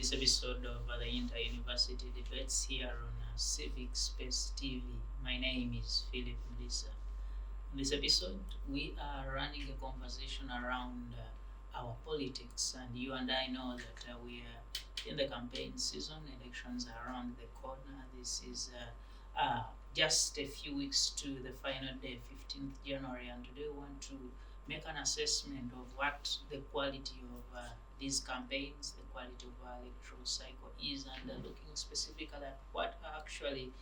this episode of the Inter-University Debates here on Civic Space TV. My name is Philip Mlisa. In this episode, we are running a conversation around our politics, and you and I know that we are in the campaign season. Elections are around the corner. This is just a few weeks to the final day, 15th January, and today we want to make an assessment of what the quality of these campaigns, the quality of our electoral cycle is, and looking specifically at what are actually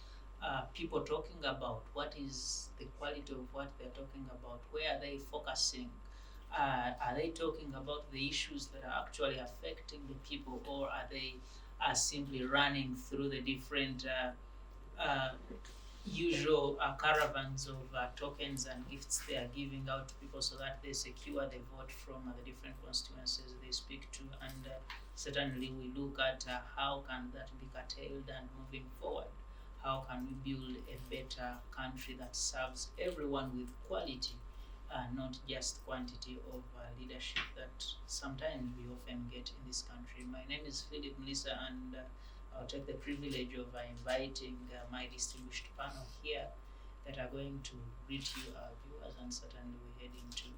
people talking about, what is the quality of what they're talking about, where are they focusing, are they talking about the issues that are actually affecting the people, or are they simply running through the different usual caravans of tokens and gifts they are giving out to people so that they secure the vote from the different constituencies they speak to. And certainly we look at how can that be curtailed, and moving forward, how can we build a better country that serves everyone with quality, not just quantity of leadership that sometimes we often get in this country. My name is Philip Mlisa, and I'll take the privilege of inviting my distinguished panel here that are going to greet you, our viewers, and certainly we head into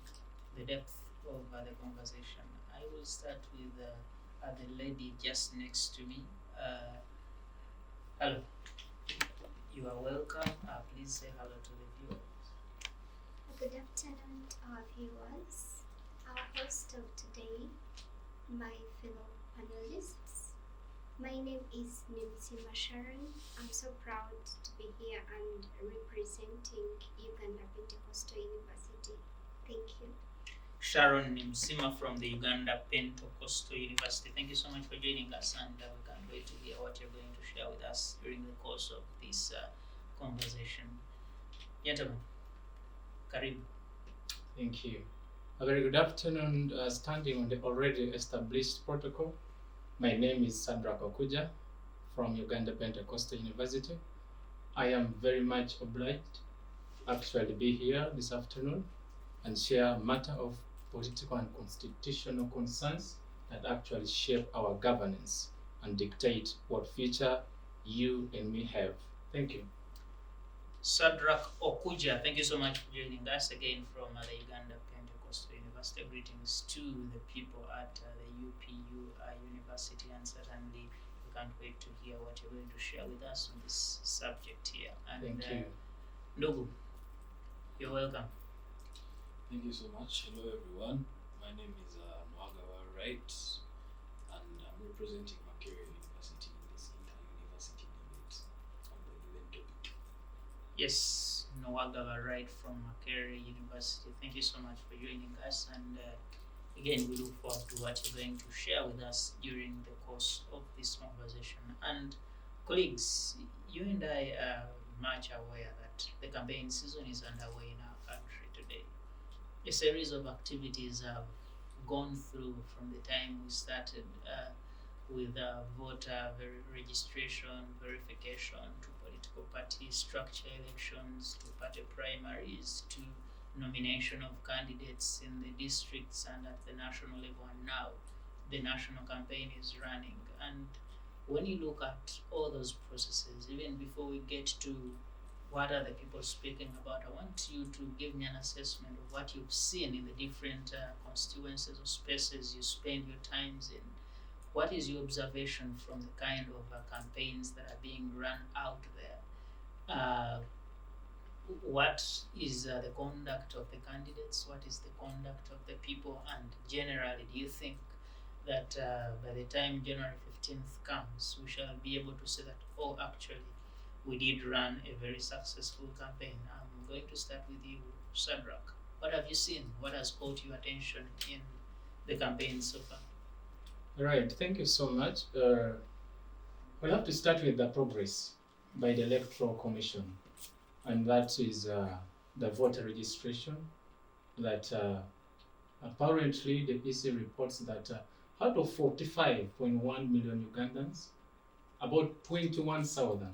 the depth of the conversation. I will start with the lady just next to me. Hello. You are welcome. Please say hello to the viewers. Good afternoon to our viewers. Our host of today, my fellow panelists. My name is Nimsima Sharon. I'm so proud to be here and representing Uganda Pentecostal University. Thank you. Sharon Nimsima from the Uganda Pentecostal University. Thank you so much for joining us, and we can't wait to hear what you're going to share with us during the course of this conversation. Gentlemen, karibu. Thank you. A very good afternoon. Standing on the already established protocol, my name is Sadrak Okuja from Uganda Pentecostal University. I am very much obliged to actually be here this afternoon and share a matter of political and constitutional concerns that actually shape our governance and dictate what future you and me have. Thank you. Sadrak Okuja, thank you so much for joining us again from the Uganda Pentecostal University. Greetings to the people at the UPU University, and certainly we can't wait to hear what you're going to share with us on this subject here. And Thank you. Ndugu, you're welcome. Thank you so much. Hello everyone. My name is Nwagawa Wright, and I'm representing Makerere University in this inter-university debate on the given topic. Yes, Nwagawa Wright from Makerere University. Thank you so much for joining us, and again, we look forward to what you're going to share with us during the course of this conversation. And colleagues, you and I are much aware that the campaign season is underway in our country today. A series of activities have gone through from the time we started with voter registration, verification, to political party structure elections, to party primaries, to nomination of candidates in the districts and at the national level, and now the national campaign is running. And when you look at all those processes, even before we get to what are the people speaking about, I want you to give me an assessment of what you've seen in the different constituencies or spaces you spend your times in. What is your observation from the kind of campaigns that are being run out there? What is the conduct of the candidates? What is the conduct of the people? And generally, do you think that by the time January 15th comes, we shall be able to say that, oh, actually, we did run a very successful campaign? I'm going to start with you, Sadrak. What have you seen? What has caught your attention in the campaign so far? All right, thank you so much. We'll have to start with the progress by the Electoral Commission, and that is the voter registration. That apparently the EC reports that out of 45.1 million Ugandans, about 21,000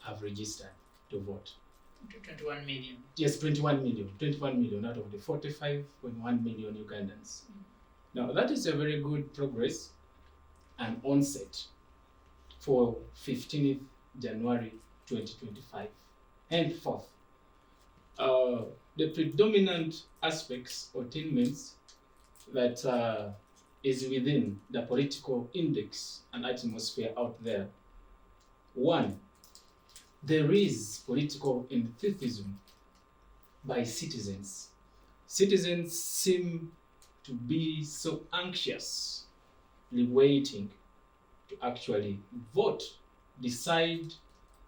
have registered to vote. 21 million. Yes, 21 million out of the 45.1 million Ugandans. Now, that is a very good progress, an onset for 15th January 2025. Henceforth, the predominant aspects or attainments that is within the political index and atmosphere out there. One, there is political enthusiasm by citizens. Citizens seem to be so anxiously waiting to actually vote, decide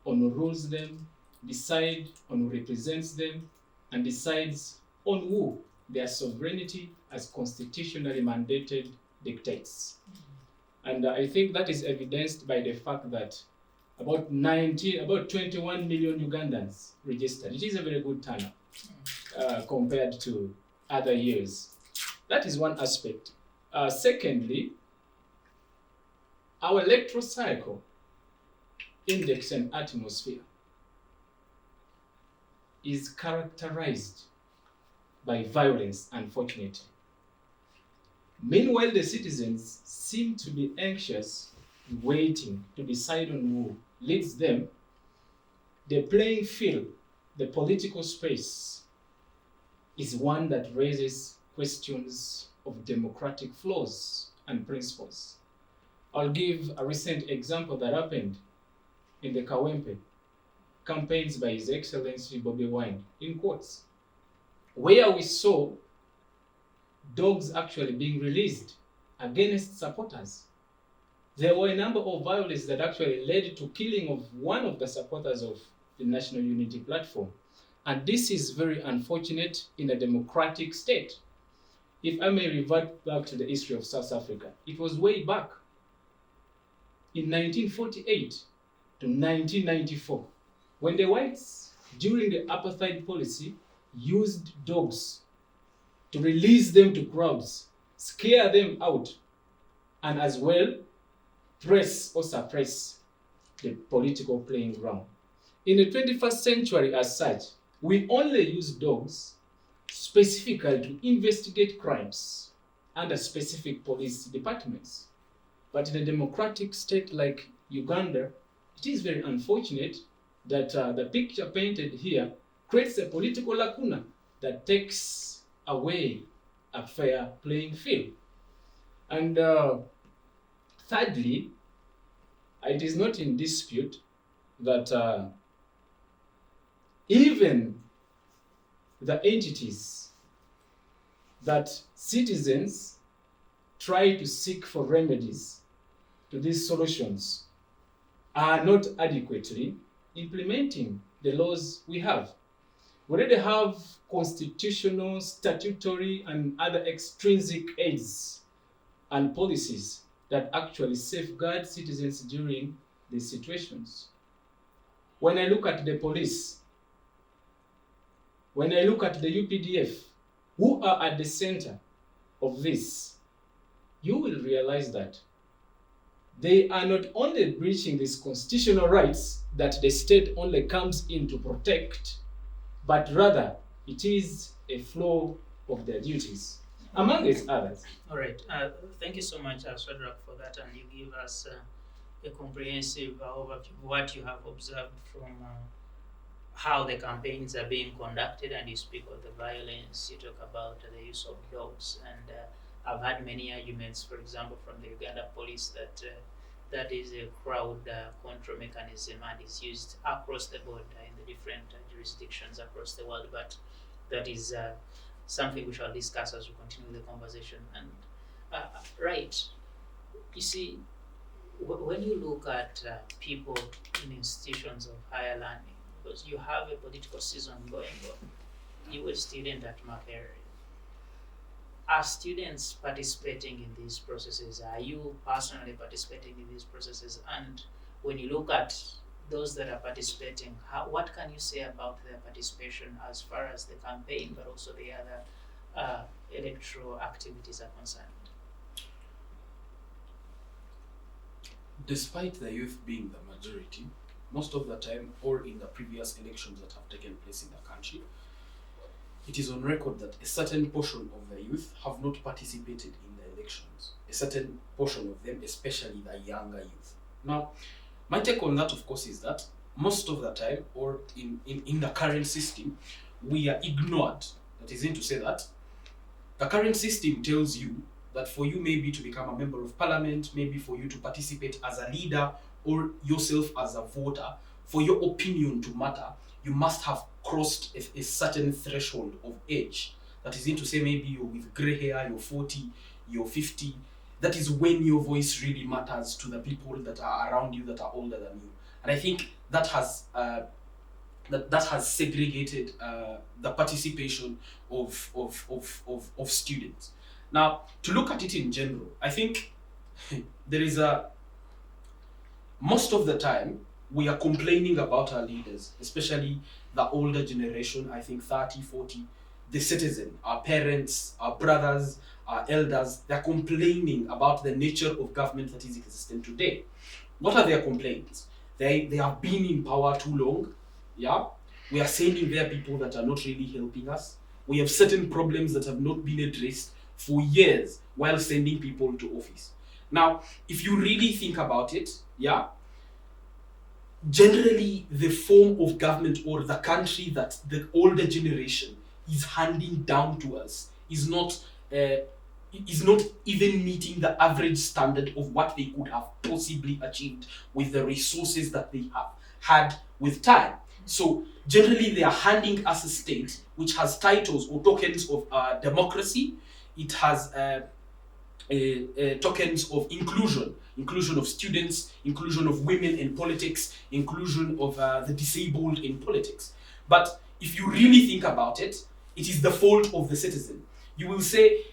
on who rules them, decide on who represents them, and decides on who their sovereignty as constitutionally mandated dictates. And I think that is evidenced by the fact that about 21 million Ugandans registered. It is a very good turnout compared to other years. That is one aspect. Secondly, our electoral cycle, index and atmosphere is characterized by violence, unfortunately. Meanwhile, the citizens seem to be anxious, waiting to decide on who leads them. The playing field, the political space, is one that raises questions of democratic flaws and principles. I'll give a recent example that happened in the Kawempe campaigns by His Excellency Bobby Wine, in quotes, where we saw dogs actually being released against supporters. There were a number of violence that actually led to killing of one of the supporters of the National Unity Platform. And this is very unfortunate in a democratic state. If I may revert back to the history of South Africa, it was way back in 1948 to 1994, when the whites, during the apartheid policy, used dogs to release them to crowds, scare them out, and as well press or suppress the political playing ground. In the 21st century as such, we only use dogs specifically to investigate crimes under specific police departments. But in a democratic state like Uganda, it is very unfortunate that the picture painted here creates a political lacuna that takes away a fair playing field. And thirdly, it is not in dispute that even the entities that citizens try to seek for remedies to these solutions are not adequately implementing the laws we have. We already have constitutional, statutory, and other extrinsic aids and policies that actually safeguard citizens during these situations. When I look at the police, when I look at the UPDF, who are at the center of this, you will realize that they are not only breaching these constitutional rights that the state only comes in to protect, but rather it is a flaw of their duties, among its others. All right. Thank you so much, Shadrach, for that, and you give us a comprehensive overview of what you have observed from how the campaigns are being conducted, and you speak of the violence, you talk about the use of dogs, and I've had many arguments, for example, from the Uganda police that that is a crowd control mechanism and is used across the board in the different jurisdictions across the world, but that is something we shall discuss as we continue the conversation. And right, you see, when you look at people in institutions of higher learning, because you have a political season going on, you were a student at Makerere. Are students participating in these processes? Are you personally participating in these processes? And when you look at those that are participating, what can you say about their participation as far as the campaign, but also the other electoral activities are concerned? Despite the youth being the majority, most of the time, or in the previous elections that have taken place in the country, it is on record that a certain portion of the youth have not participated in the elections, a certain portion of them, especially the younger youth. Now, my take on that, of course, is that most of the time, or in the current system, we are ignored. That isn't to say that the current system tells you that for you maybe to become a member of parliament, maybe for you to participate as a leader or yourself as a voter, for your opinion to matter, you must have crossed a certain threshold of age. That isn't to say maybe you're with grey hair, you're 40, you're 50. That is when your voice really matters to the people that are around you that are older than you. And I think that has that has segregated the participation of students. Now, to look at it in general, I think there is most of the time we are complaining about our leaders, especially the older generation, I think 30, 40, the citizen, our parents, our brothers, our elders, they're complaining about the nature of government that is existing today. What are their complaints? They have been in power too long. Yeah, we are sending there people that are not really helping us. We have certain problems that have not been addressed for years while sending people to office. Now, if you really think about it, yeah, generally the form of government or the country that the older generation is handing down to us is not even meeting the average standard of what they could have possibly achieved with the resources that they have had with time. So generally they are handing us a state which has titles or tokens of democracy. It has tokens of inclusion of students, inclusion of women in politics, inclusion of the disabled in politics. But if you really think about it, it is the fault of the citizen. You will say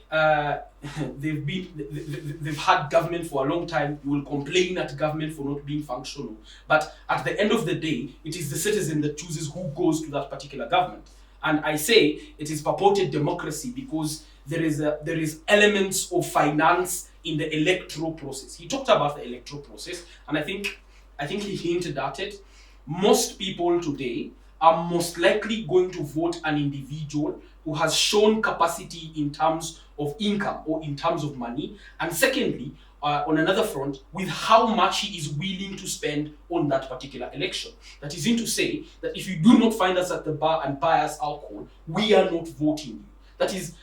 they've had government for a long time. You will complain at government for not being functional. But at the end of the day, it is the citizen that chooses who goes to that particular government. And I say it is purported democracy because there is elements of finance in the electoral process. He talked about the electoral process, and I think he hinted at it. Most people today are most likely going to vote an individual who has shown capacity in terms of income or in terms of money, and secondly, on another front, with how much he is willing to spend on that particular election. That is to say that if you do not find us at the bar and buy us alcohol, we are not voting you. That is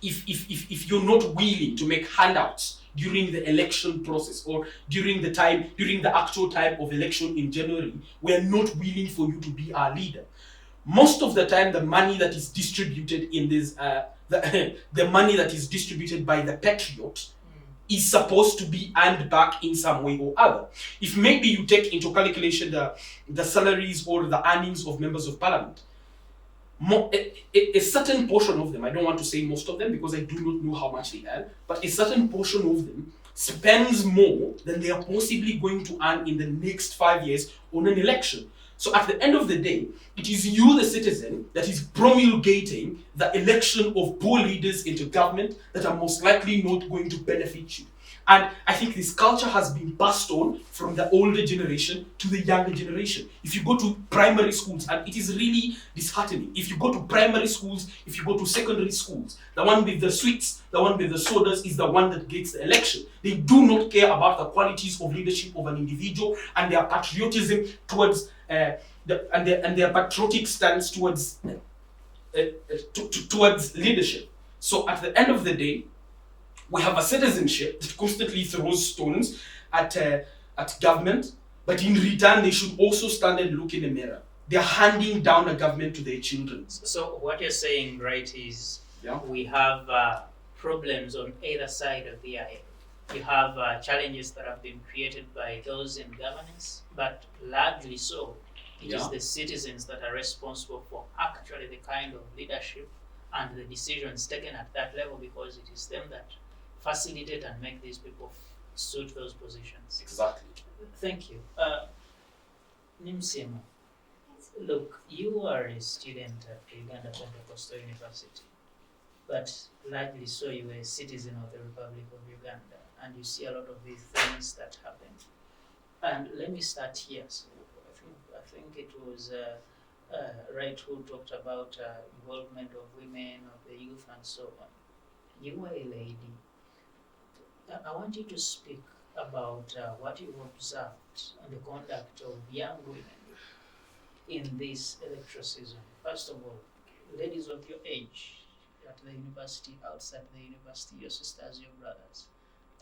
if you're not willing to make handouts during the election process or during the actual time of election in January, we are not willing for you to be our leader. Most of the time, the money that is distributed in this, the money that is distributed by the patriot is supposed to be earned back in some way or other. If maybe you take into calculation the salaries or the earnings of members of parliament, a certain portion of them, I don't want to say most of them because I do not know how much they earn, but a certain portion of them spends more than they are possibly going to earn in the next 5 years on an election. So at the end of the day, it is you, the citizen, that is promulgating the election of poor leaders into government that are most likely not going to benefit you. And I think this culture has been passed on from the older generation to the younger generation. If you go to primary schools, and it is really disheartening, if you go to primary schools, if you go to secondary schools, the one with the sweets, the one with the sodas is the one that gets the election. They do not care about the qualities of leadership of an individual and their patriotism towards their patriotic stance towards towards leadership. So at the end of the day, we have a citizenship that constantly throws stones at government, but in return, they should also stand and look in the mirror. They are handing down a government to their children. So what you're saying, right, is Yeah. we have problems on either side of the aisle. You have challenges that have been created by those in governance, but largely so, it is the citizens that are responsible for actually the kind of leadership and the decisions taken at that level, because it is them that facilitate and make these people suit those positions. Exactly. Thank you. Nimsimo, look, you are a student at Uganda Pentecostal University, but largely so you are a citizen of the Republic of Uganda, and you see a lot of these things that happen. And let me start here. So I think it was Wright who talked about involvement of women, of the youth, and so on. You are a lady. I want you to speak about what you observed on the conduct of young women in this electoral season. First of all, ladies of your age at the university, outside the university, your sisters, your brothers,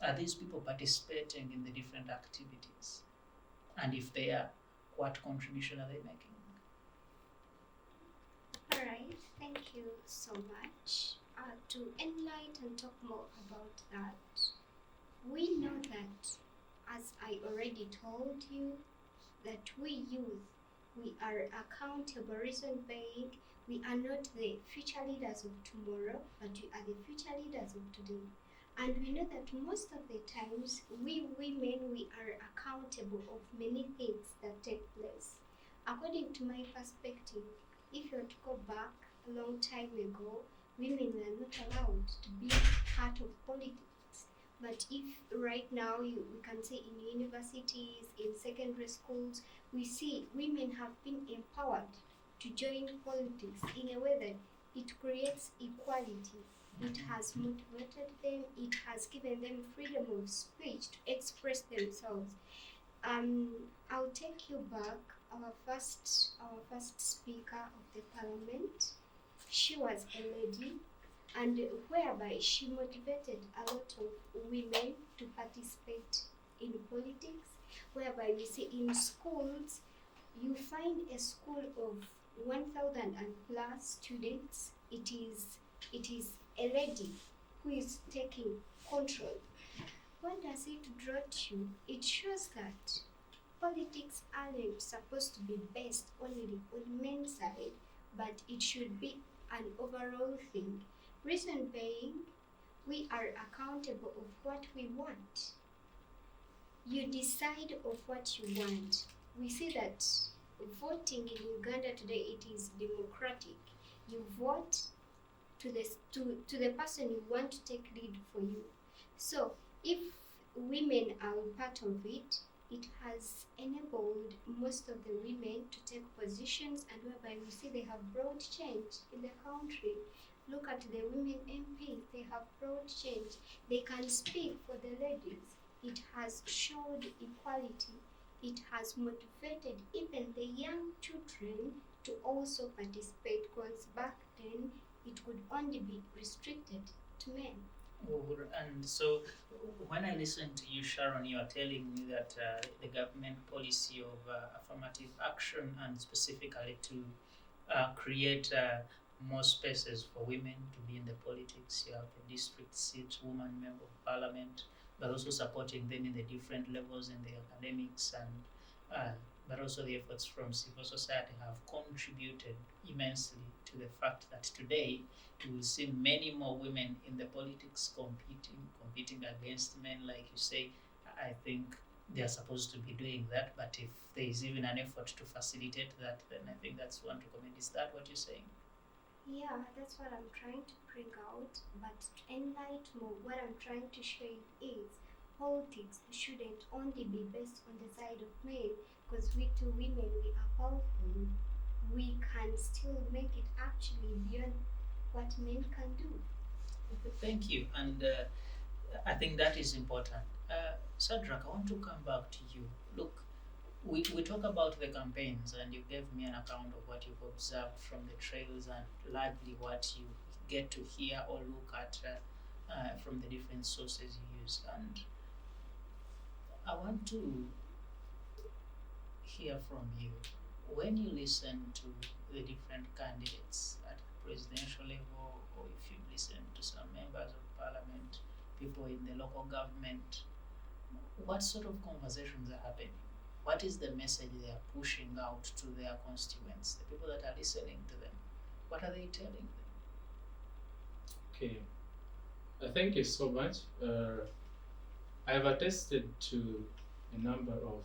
are these people participating in the different activities? And if they are, what contribution are they making? Alright, thank you so much. To enlighten and talk more about that, we know that, as I already told you, that we youth, we are accountable. Reason being, we are not the future leaders of tomorrow, but we are the future leaders of today. And we know that most of the times, we women, we are accountable of many things that take place. According to my perspective, if you were to go back a long time ago, women were not allowed to be part of politics. But if right now we can say in universities, in secondary schools, we see women have been empowered to join politics in a way that it creates equality. It has motivated them, it has given them freedom of speech to express themselves. I'll take you back. Our first speaker of the parliament, she was a lady, and whereby she motivated a lot of women to participate in politics. Whereby we see in schools, you find a school of 1,000 and plus students. It is a lady who is taking control. What does it draw to? It shows that politics aren't supposed to be based only on men's side, but it should be an overall thing. Reason being, we are accountable of what we want. You decide of what you want. We see that voting in Uganda today, it is democratic. You vote to the person you want to take lead for you. So if women are part of it, it has enabled most of the women to take positions, and whereby we see they have brought change in the country. Look at the women MPs, they have brought change. They can speak for the ladies. It has showed equality. It has motivated even the young children to also participate, because back then it could only be restricted to men. And so, when I listen to you, Sharon, you are telling me that the government policy of affirmative action, and specifically to create more spaces for women to be in the politics. You have the district seat, woman member of parliament, but also supporting them in the different levels in the academics, and but also the efforts from civil society have contributed immensely to the fact that today you will see many more women in the politics competing against men. Like you say, I think they are supposed to be doing that, but if there is even an effort to facilitate that, then I think that's one to commend. Is that what you're saying? Yeah, that's what I'm trying to bring out. But to enlighten more, what I'm trying to show you is politics shouldn't only be based on the side of men, because we two women, we are powerful. We can still make it actually beyond what men can do. Thank you, and I think that is important. Sadrak, I want to come back to you. Look, we talk about the campaigns, and you gave me an account of what you've observed from the trails, and largely what you get to hear or look at from the different sources you use. And I want to hear from you. When you listen to the different candidates at the presidential level, or if you listen to some members of parliament, people in the local government, what sort of conversations are happening? What is the message they are pushing out to their constituents, the people that are listening to them? What are they telling them? Okay, thank you so much. I have attested to a number of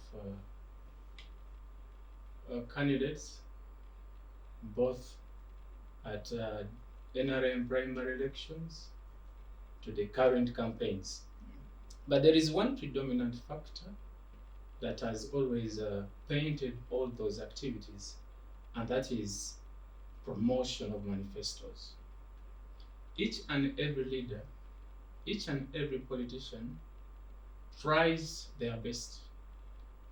candidates, both at NRM primary elections to the current campaigns. But there is one predominant factor that has always painted all those activities, and that is promotion of manifestos. Each and every leader, each and every politician tries their best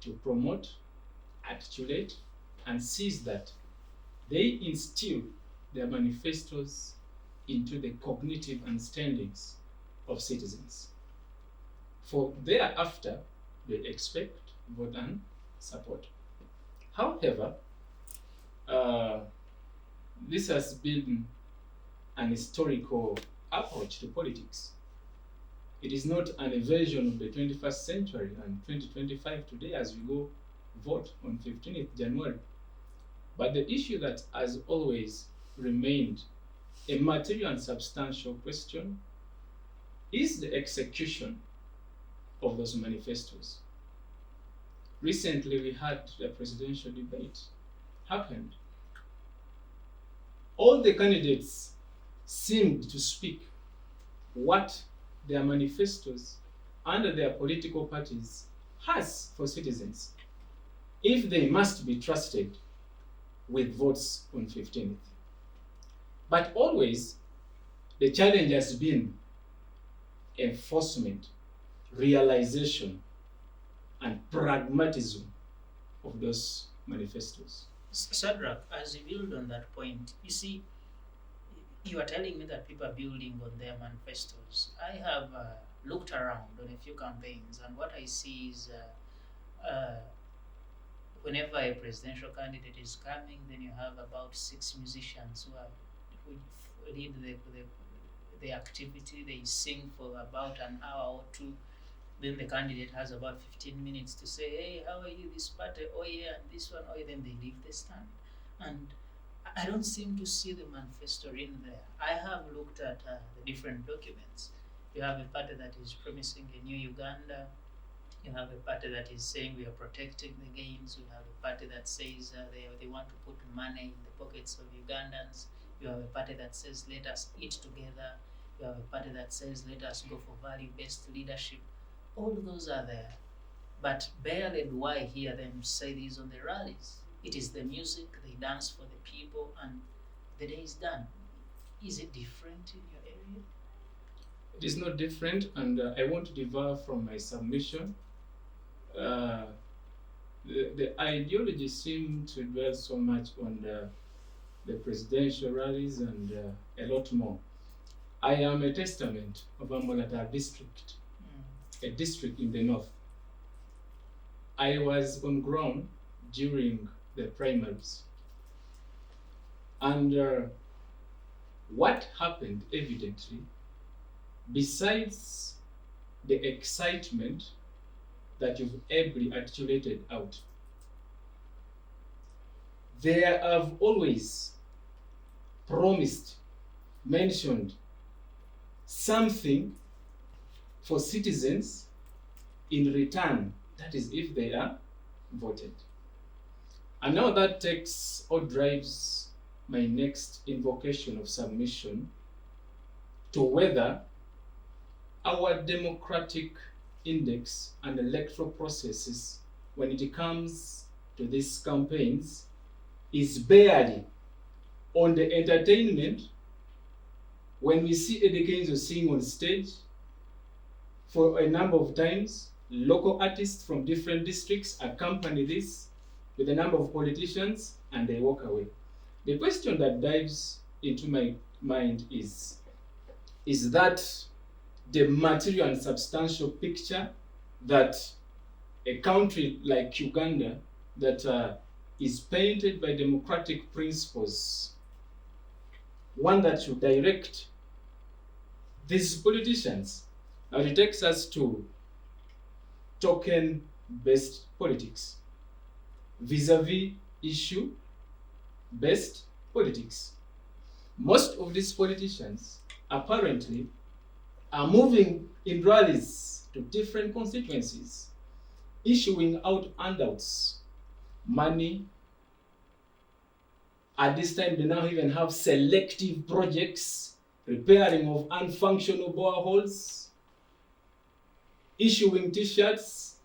to promote, articulate, and sees that they instill their manifestos into the cognitive understandings of citizens. For thereafter, they expect vote and support. However, this has been an historical approach to politics. It is not an evasion of the 21st century and 2025 today as we go vote on 15th January. But the issue that has always remained a material and substantial question is the execution of those manifestos. Recently, we had a presidential debate happened. All the candidates seemed to speak what their manifestos under their political parties has for citizens, if they must be trusted with votes on 15th. But always, the challenge has been enforcement, realization, and pragmatism of those manifestos. Shadrach, as you build on that point, you see, you are telling me that people are building on their manifestos. I have looked around on a few campaigns, and what I see is whenever a presidential candidate is coming, then you have about 6 musicians who lead the activity. They sing for about an hour or two. Then the candidate has about 15 minutes to say, hey, how are you, this party? Oh yeah, and this one, oh yeah, then they leave the stand. And I don't seem to see the manifesto in there. I have looked at the different documents. You have a party that is promising a new Uganda. You have a party that is saying we are protecting the games. You have a party that says they want to put money in the pockets of Ugandans. You have a party that says let us eat together. You have a party that says let us go for value-based leadership. All those are there, but barely do I hear them say these on the rallies. It is the music, they dance for the people, and the day is done. Is it different in your area? It is not different, and I want to devolve from my submission. The ideology seems to dwell so much on the presidential rallies and a lot more. I am a testament of Amolata district, a district in the north. I was on ground during the primaries. And what happened evidently, besides the excitement that you've ably articulated out, there have always promised, mentioned something for citizens in return, that is if they are voted. And now that takes or drives my next invocation of submission to whether our democratic index and electoral processes, when it comes to these campaigns, is barely on the entertainment. When we see Eddie Kenzo sing on stage for a number of times, local artists from different districts accompany this with a number of politicians and they walk away. The question that dives into my mind is that the material and substantial picture that a country like Uganda that is painted by democratic principles, one that should direct these politicians? Now it takes us to token-based politics, vis-a-vis issue-based politics. Most of these politicians apparently are moving in rallies to different constituencies, issuing out handouts, money. At this time, they now even have selective projects, repairing of unfunctional boreholes, issuing t-shirts,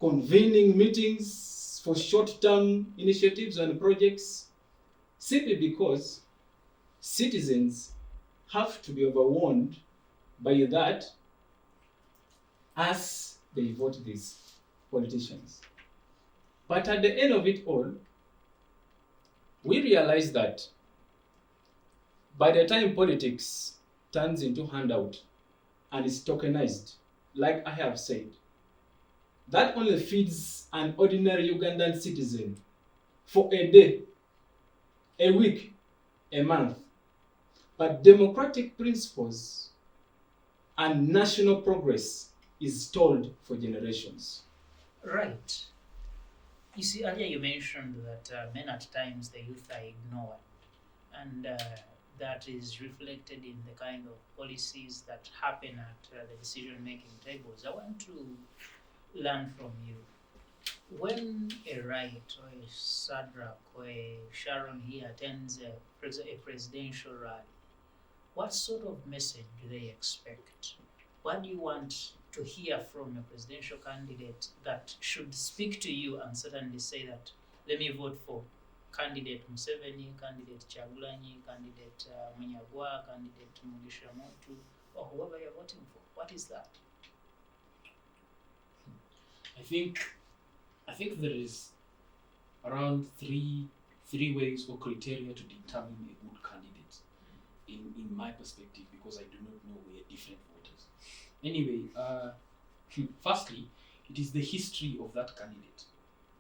convening meetings for short-term initiatives and projects, simply because citizens have to be overwhelmed by that as they vote these politicians. But at the end of it all, we realize that by the time politics turns into handout and is tokenized, like I have said, that only feeds an ordinary Ugandan citizen for a day, a week, a month. But democratic principles and national progress is stalled for generations. Right. You see, earlier you mentioned that many at times the youth are ignored, and that is reflected in the kind of policies that happen at the decision-making tables. I want to learn from you. When a Wright or a Shadrach or a Sharon here attends a presidential rally, what sort of message do they expect? What do you want to hear from a presidential candidate that should speak to you and certainly say that, let me vote for candidate Museveni, candidate Chagulanyi, candidate Munyagwa, candidate Mugisha Motu, or whoever you're voting for? What is that? I think there is around three ways or criteria to determine a good candidate in my perspective, because I do not know we are different voters. Anyway, firstly, it is the history of that candidate.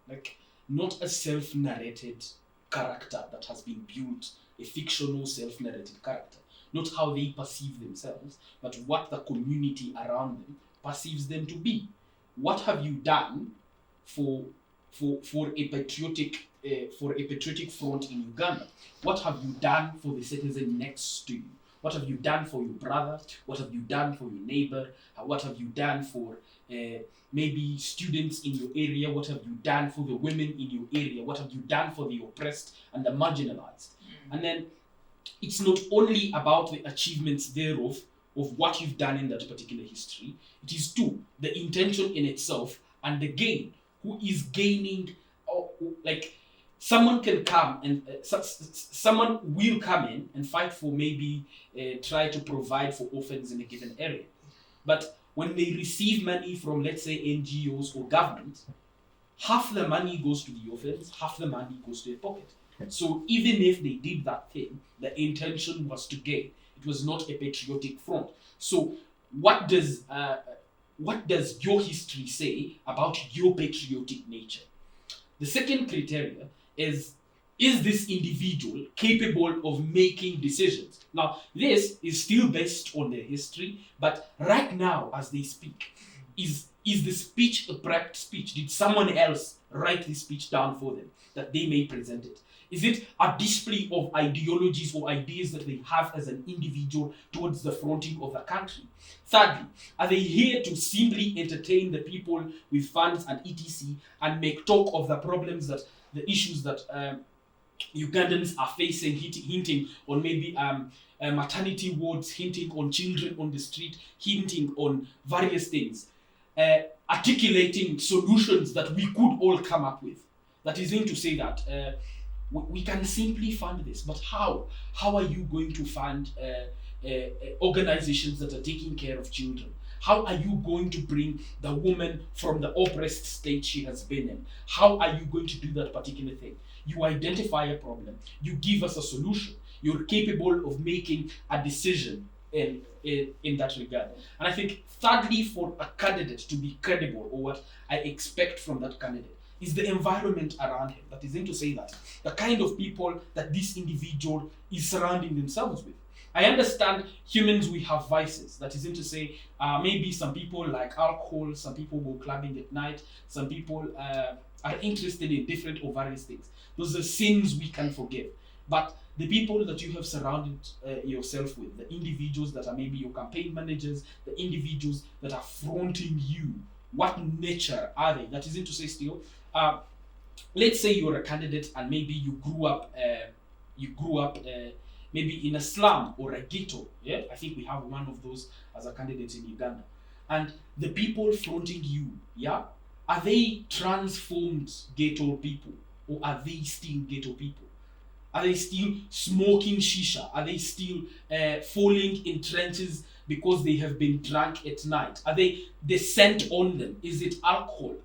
Like, not a self-narrated character that has been built, a fictional self-narrated character. Not how they perceive themselves, but what the community around them perceives them to be. What have you done for a patriotic front in Uganda? What have you done for the citizen next to you? What have you done for your brother? What have you done for your neighbor? What have you done for maybe students in your area? What have you done for the women in your area? What have you done for the oppressed and the marginalized? And then it's not only about the achievements thereof, of what you've done in that particular history. It is too the intention in itself and the gain. Who is gaining? Like, someone can come and someone will come in and fight for maybe try to provide for orphans in a given area. But when they receive money from, let's say, NGOs or government, half the money goes to the orphans, half the money goes to their pocket. So even if they did that thing, the intention was to gain. It was not a patriotic front. So what does your history say about your patriotic nature? The second criteria is this individual capable of making decisions? Now, this is still based on their history, but right now, as they speak, is the speech a correct speech? Did someone else write this speech down for them that they may present it? Is it a display of ideologies or ideas that they have as an individual towards the fronting of the country? Thirdly, are they here to simply entertain the people with funds and etc. and make talk of the problems, that the issues that Ugandans are facing, hinting on maybe maternity wards, hinting on children on the street, hinting on various things, articulating solutions that we could all come up with? That is mean to say that we can simply fund this, but how? How are you going to fund organizations that are taking care of children? How are you going to bring the woman from the oppressed state she has been in? How are you going to do that particular thing? You identify a problem, you give us a solution, you're capable of making a decision in that regard. And I think thirdly, for a candidate to be credible, or what I expect from that candidate, is the environment around him. That is to say that the kind of people that this individual is surrounding themselves with. I understand humans, we have vices. That is to say, maybe some people like alcohol, some people go clubbing at night, some people are interested in different or various things. Those are sins we can forgive. But the people that you have surrounded yourself with, the individuals that are maybe your campaign managers, the individuals that are fronting you, what nature are they? That is to say still, let's say you're a candidate and maybe you grew up maybe in a slum or a ghetto. Yeah, I think we have one of those as a candidate in Uganda. And the people fronting you, yeah, are they transformed ghetto people, or are they still ghetto people? Are they still smoking shisha? Are they still falling in trenches because they have been drunk at night? Are they the scent on them? Is it alcohol?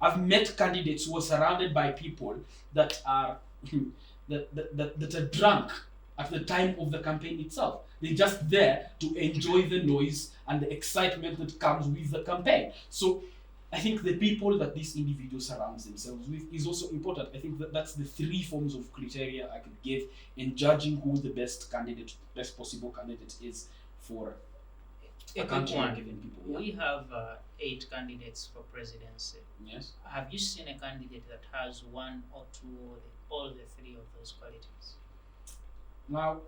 I've met candidates who are surrounded by people that are that are drunk at the time of the campaign itself. They're just there to enjoy the noise and the excitement that comes with the campaign. So I think the people that this individual surrounds themselves with is also important. I think that's the three forms of criteria I could give in judging who the best candidate, best possible candidate is for A a quick country or one. given people. Yeah. We have 8 candidates for presidency. Yes. Have you seen a candidate that has one or two or all the 3 of those qualities? Now,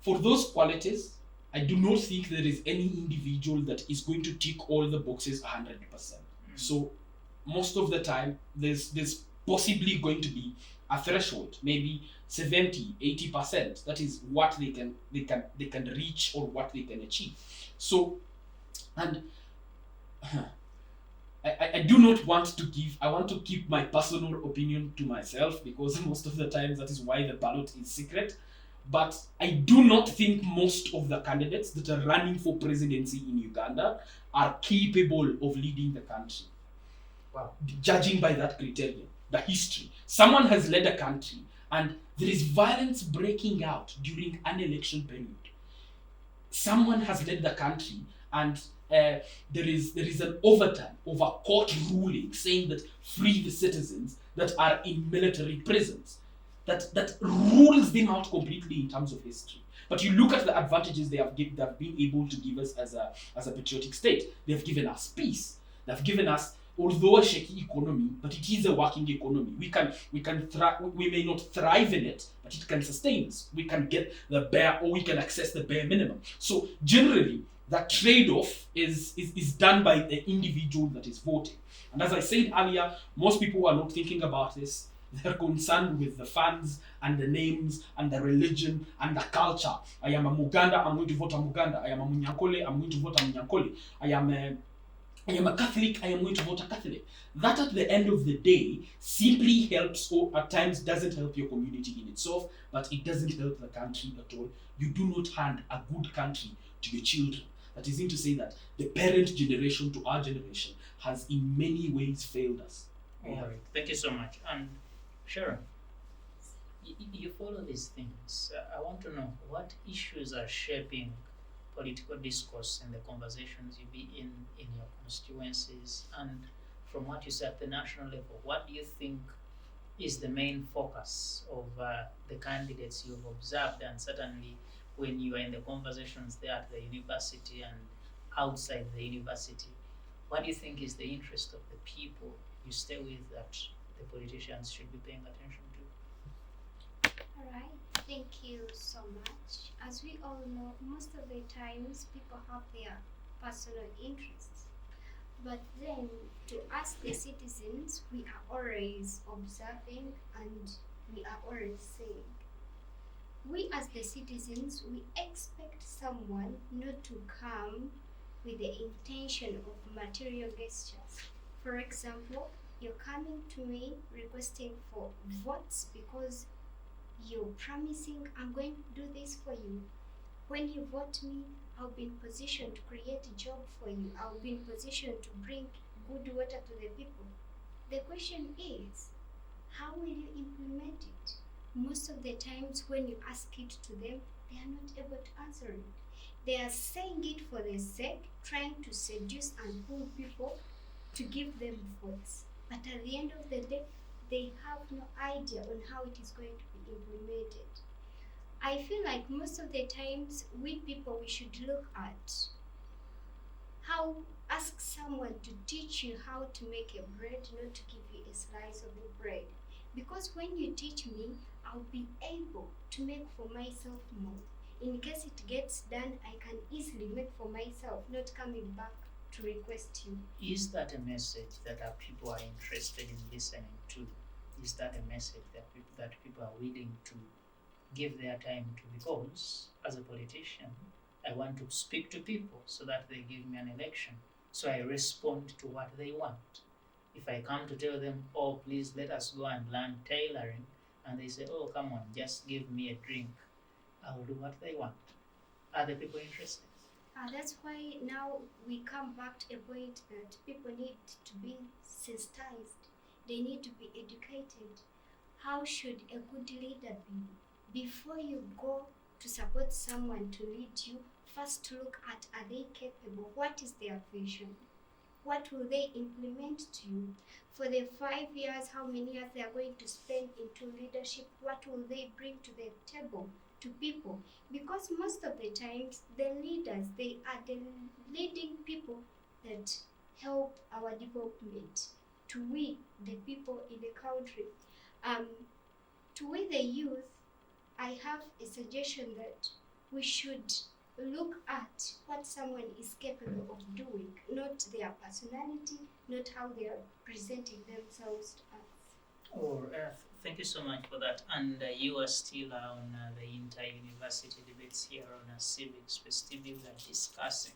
for those qualities, I do not think there is any individual that is going to tick all the boxes 100%. So most of the time, there's possibly going to be a threshold, maybe 70, 80%. That is what they can reach or what they can achieve. So, and I do not want to give, I want to keep my personal opinion to myself because most of the times that is why the ballot is secret. But I do not think most of the candidates that are running for presidency in Uganda are capable of leading the country. Wow. Judging by that criterion, the history. Someone has led a country and there is violence breaking out during an election period. Someone has led the country and there is an overturn of a court ruling saying that free the citizens that are in military prisons. That rules them out completely in terms of history. But you look at the advantages they have been able to give us as a patriotic state. They have given us peace. They have given us, although a shaky economy, but it is a working economy. We may not thrive in it, but it can sustain us. We can get the bare, or we can access the bare minimum. So generally, that trade-off is done by the individual that is voting. And as I said earlier, most people are not thinking about this. They're concerned with the funds and the names and the religion and the culture. I am a Muganda, I'm going to vote a Muganda. I am a Munyankole, I'm going to vote a Munyankole. I am a Catholic, I am going to vote a Catholic. That at the end of the day simply helps, or at times doesn't help your community in itself, but it doesn't help the country at all. You do not hand a good country to your children. That isn't to say that the parent generation to our generation has in many ways failed us. All right. Thank you so much. And Sharon, you follow these things. I want to know what issues are shaping political discourse and the conversations you be in your constituencies, and from what you say at the national level, what do you think is the main focus of the candidates you've observed, and certainly when you are in the conversations there at the university and outside the university, what do you think is the interest of the people you stay with that the politicians should be paying attention to? Alright, thank you so much. As we all know, most of the times people have their personal interests. But then, to us the citizens, we are always observing and we are always saying, we as the citizens, we expect someone not to come with the intention of material gestures. For example, you're coming to me requesting for votes because you're promising, I'm going to do this for you. When you vote me, I'll be in position to create a job for you. I'll be in position to bring good water to the people. The question is, how will you implement it? Most of the times when you ask it to them, they are not able to answer it. They are saying it for the sake, trying to seduce and pull people to give them votes. But at the end of the day, they have no idea on how it is going to be implemented. I feel like most of the times we people, we should look at how, ask someone to teach you how to make a bread, not to give you a slice of the bread. Because when you teach me, I'll be able to make for myself more. In case it gets done, I can easily make for myself, not coming back to request you. Is that a message that people are interested in listening to? Is that a message that people are willing to give their time to? Because as a politician, I want to speak to people so that they give me an election. So I respond to what they want. If I come to tell them, oh, please let us go and learn tailoring, and they say, "Oh, come on, just give me a drink. I will do what they want." Are the people interested? That's why now we come back to a point that people need to be sensitized. They need to be educated. How should a good leader be? Before you go to support someone to lead you, first look at, are they capable? What is their vision? What will they implement to you? For the 5 years, how many years they are going to spend into leadership? What will they bring to the table, to people? Because most of the times, the leaders, they are the leading people that help our development, to we, the people in the country. To we, the youth, I have a suggestion that we should look at what someone is capable of doing, not their personality, not how they are presenting themselves to us. Thank you so much for that. And you are still on the inter-university debates here on Civic Space TV. We are discussing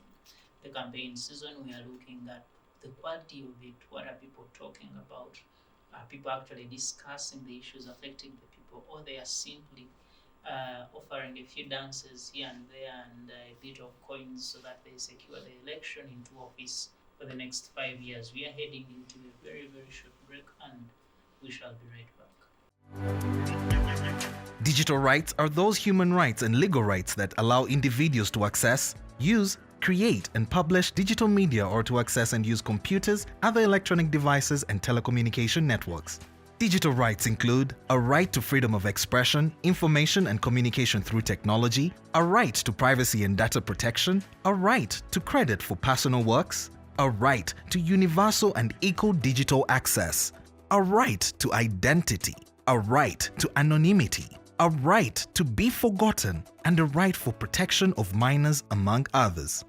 the campaign season. We are looking at the quality of it. What are people talking about? Are people actually discussing the issues affecting the people, or they are simply offering a few dances here and there and a bit of coins so that they secure the election into office for the next 5 years? We are heading into a very, very short break, and we shall be right back. Digital rights are those human rights and legal rights that allow individuals to access, use, create, and publish digital media or to access and use computers, other electronic devices, and telecommunication networks. Digital rights include a right to freedom of expression, information and communication through technology, a right to privacy and data protection, a right to credit for personal works, a right to universal and equal digital access, a right to identity, a right to anonymity, a right to be forgotten, and a right for protection of minors, among others.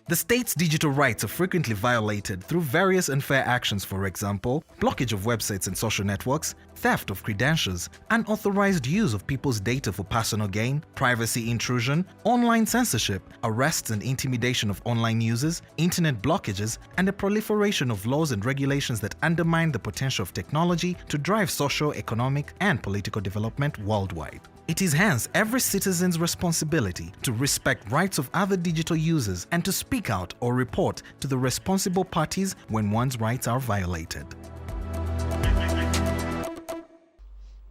The state's digital rights are frequently violated through various unfair actions, for example, blockage of websites and social networks, theft of credentials, unauthorized use of people's data for personal gain, privacy intrusion, online censorship, arrests and intimidation of online users, internet blockages, and the proliferation of laws and regulations that undermine the potential of technology to drive social, economic, and political development worldwide. It is hence every citizen's responsibility to respect rights of other digital users and to speak out or report to the responsible parties when one's rights are violated.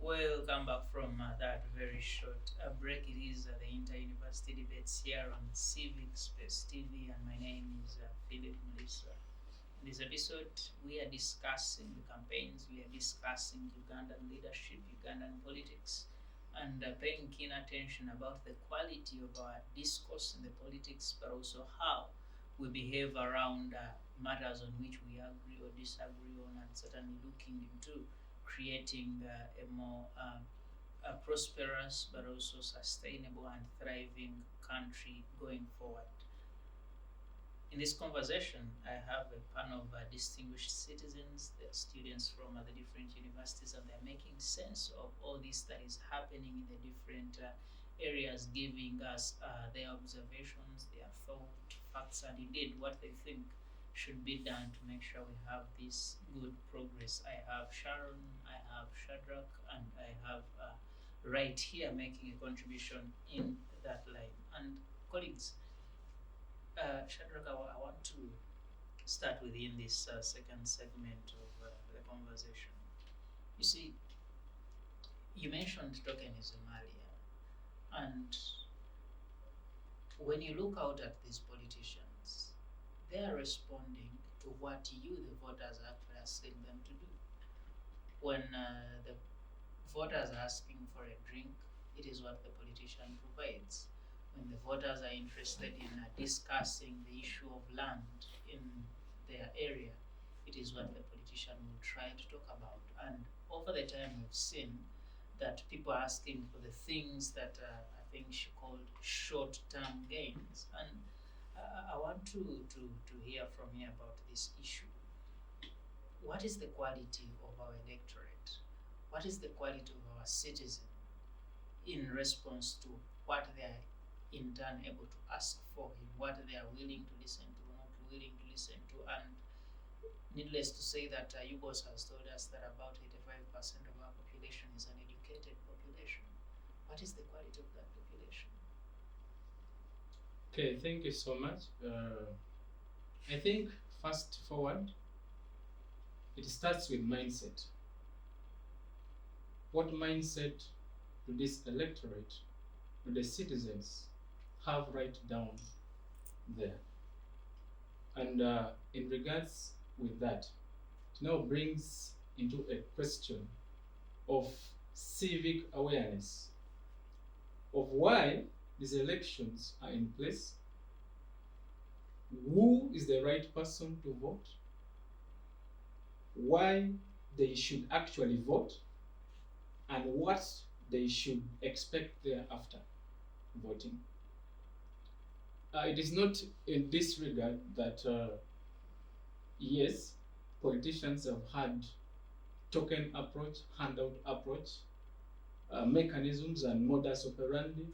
Welcome back from that very short break. It is the inter-university debates here on Civic Space TV, and my name is Philip Melissa. In this episode, we are discussing the campaigns, we are discussing Ugandan leadership, Ugandan politics, and paying keen attention about the quality of our discourse in the politics, but also how we behave around matters on which we agree or disagree on, and certainly looking into creating a more prosperous but also sustainable and thriving country going forward. In this conversation, I have a panel of distinguished citizens. They're students from the different universities, and they're making sense of all this that is happening in the different areas, giving us their observations, their thought, facts, and indeed what they think should be done to make sure we have this good progress. I have Sharon, I have Shadrach, and I have right here making a contribution in that line. And colleagues, Shadrach, I want to start within this second segment of the conversation. You see, you mentioned tokenism earlier, and when you look out at these politicians, they are responding to what you, the voters, are actually asking them to do. When the voters are asking for a drink, it is what the politician provides. When the voters are interested in discussing the issue of land in their area, it is what the politician will try to talk about. And over the time, we've seen that people are asking for the things that I think she called short-term gains. And I want to hear from you about this issue. What is the quality of our electorate? What is the quality of our citizen in response to what they are in turn able to ask for him, what they are willing to listen to, not willing to listen to? And needless to say that UGOS has told us that about 85% of our population is uneducated. educated population. What is the quality of that population? Okay, thank you so much. I think fast forward, it starts with mindset. What mindset do this electorate, do the citizens have right down there? And in regards with that, it now brings into a question of civic awareness of why these elections are in place, who is the right person to vote, why they should actually vote, and what they should expect thereafter voting. It is not in this regard that, yes, politicians have had token approach, handout approach, mechanisms and modus operandi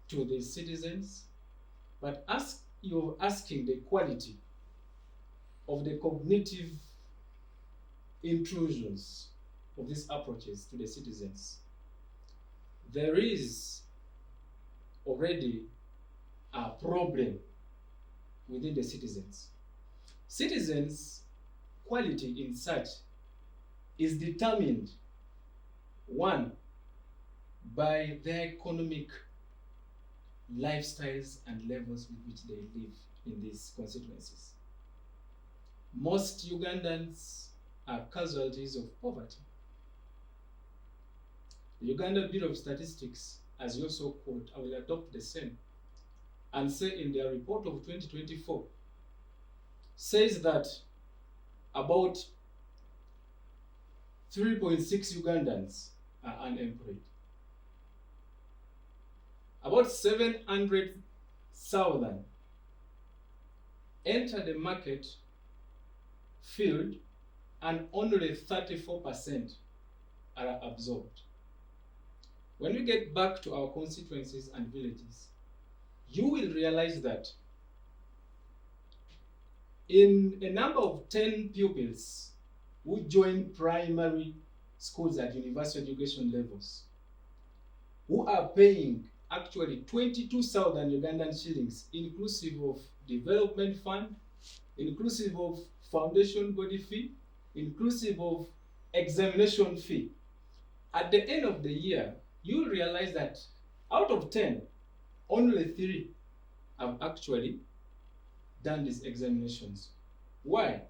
to the citizens, but you're asking the quality of the cognitive intrusions of these approaches to the citizens. There is already a problem within the citizens. Citizens' quality in such is determined, one, by their economic lifestyles and levels with which they live in these constituencies. Most Ugandans are casualties of poverty. The Uganda Bureau of Statistics, as you also quote, I will adopt the same, and say in their report of 2024, says that about 3.6 Ugandans are unemployed. About 700,000 enter the market field and only 34% are absorbed. When we get back to our constituencies and villages, you will realize that in a number of 10 pupils who join primary schools at university education levels, who are paying actually 22,000 Ugandan shillings, inclusive of development fund, inclusive of foundation body fee, inclusive of examination fee. At the end of the year, you realize that out of 10, only 3 have actually done these examinations. Why?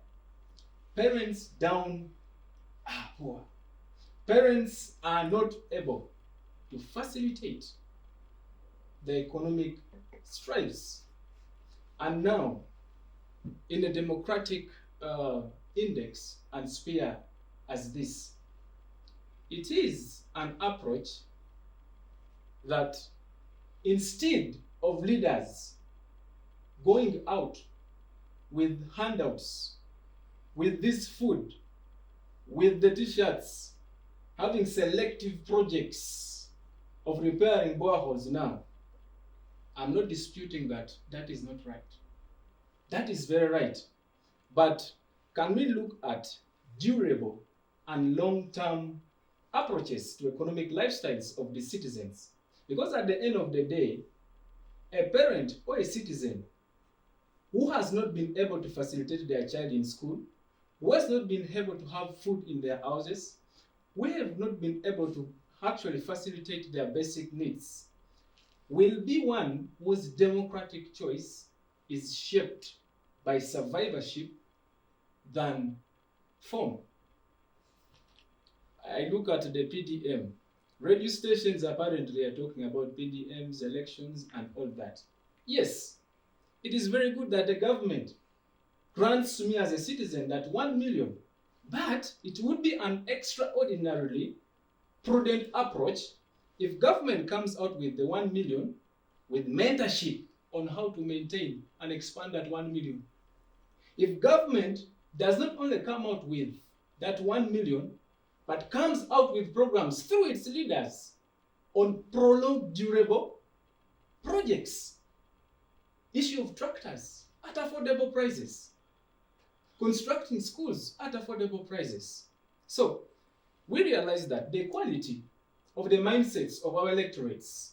Parents down are poor. Parents are not able to facilitate the economic strives. And now, in a democratic index and sphere as this, it is an approach that instead of leaders going out with handouts, with this food, with the t-shirts, having selective projects of repairing boreholes now, I'm not disputing that that is not right. That is very right. But can we look at durable and long-term approaches to economic lifestyles of the citizens? Because at the end of the day, a parent or a citizen who has not been able to facilitate their child in school, who has not been able to have food in their houses, who have not been able to actually facilitate their basic needs, will be one whose democratic choice is shaped by survivorship than form. I look at the PDM. Radio stations apparently are talking about PDMs, elections, and all that. Yes, it is very good that the government grants to me as a citizen that 1 million, but it would be an extraordinarily prudent approach if government comes out with the 1 million with mentorship on how to maintain and expand that 1 million. If government does not only come out with that 1 million, but comes out with programs through its leaders on prolonged durable projects, issue of tractors at affordable prices, constructing schools at affordable prices. So we realize that the quality of the mindsets of our electorates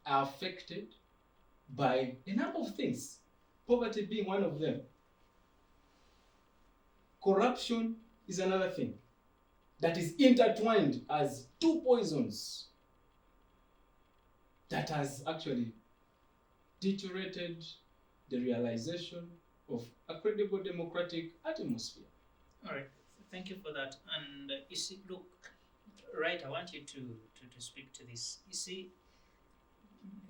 are affected by a number of things, poverty being one of them. Corruption is another thing that is intertwined as two poisons that has actually deteriorated the realization of a credible democratic atmosphere. All right, thank you for that. And you see, look, right, I want you to speak to this. You see,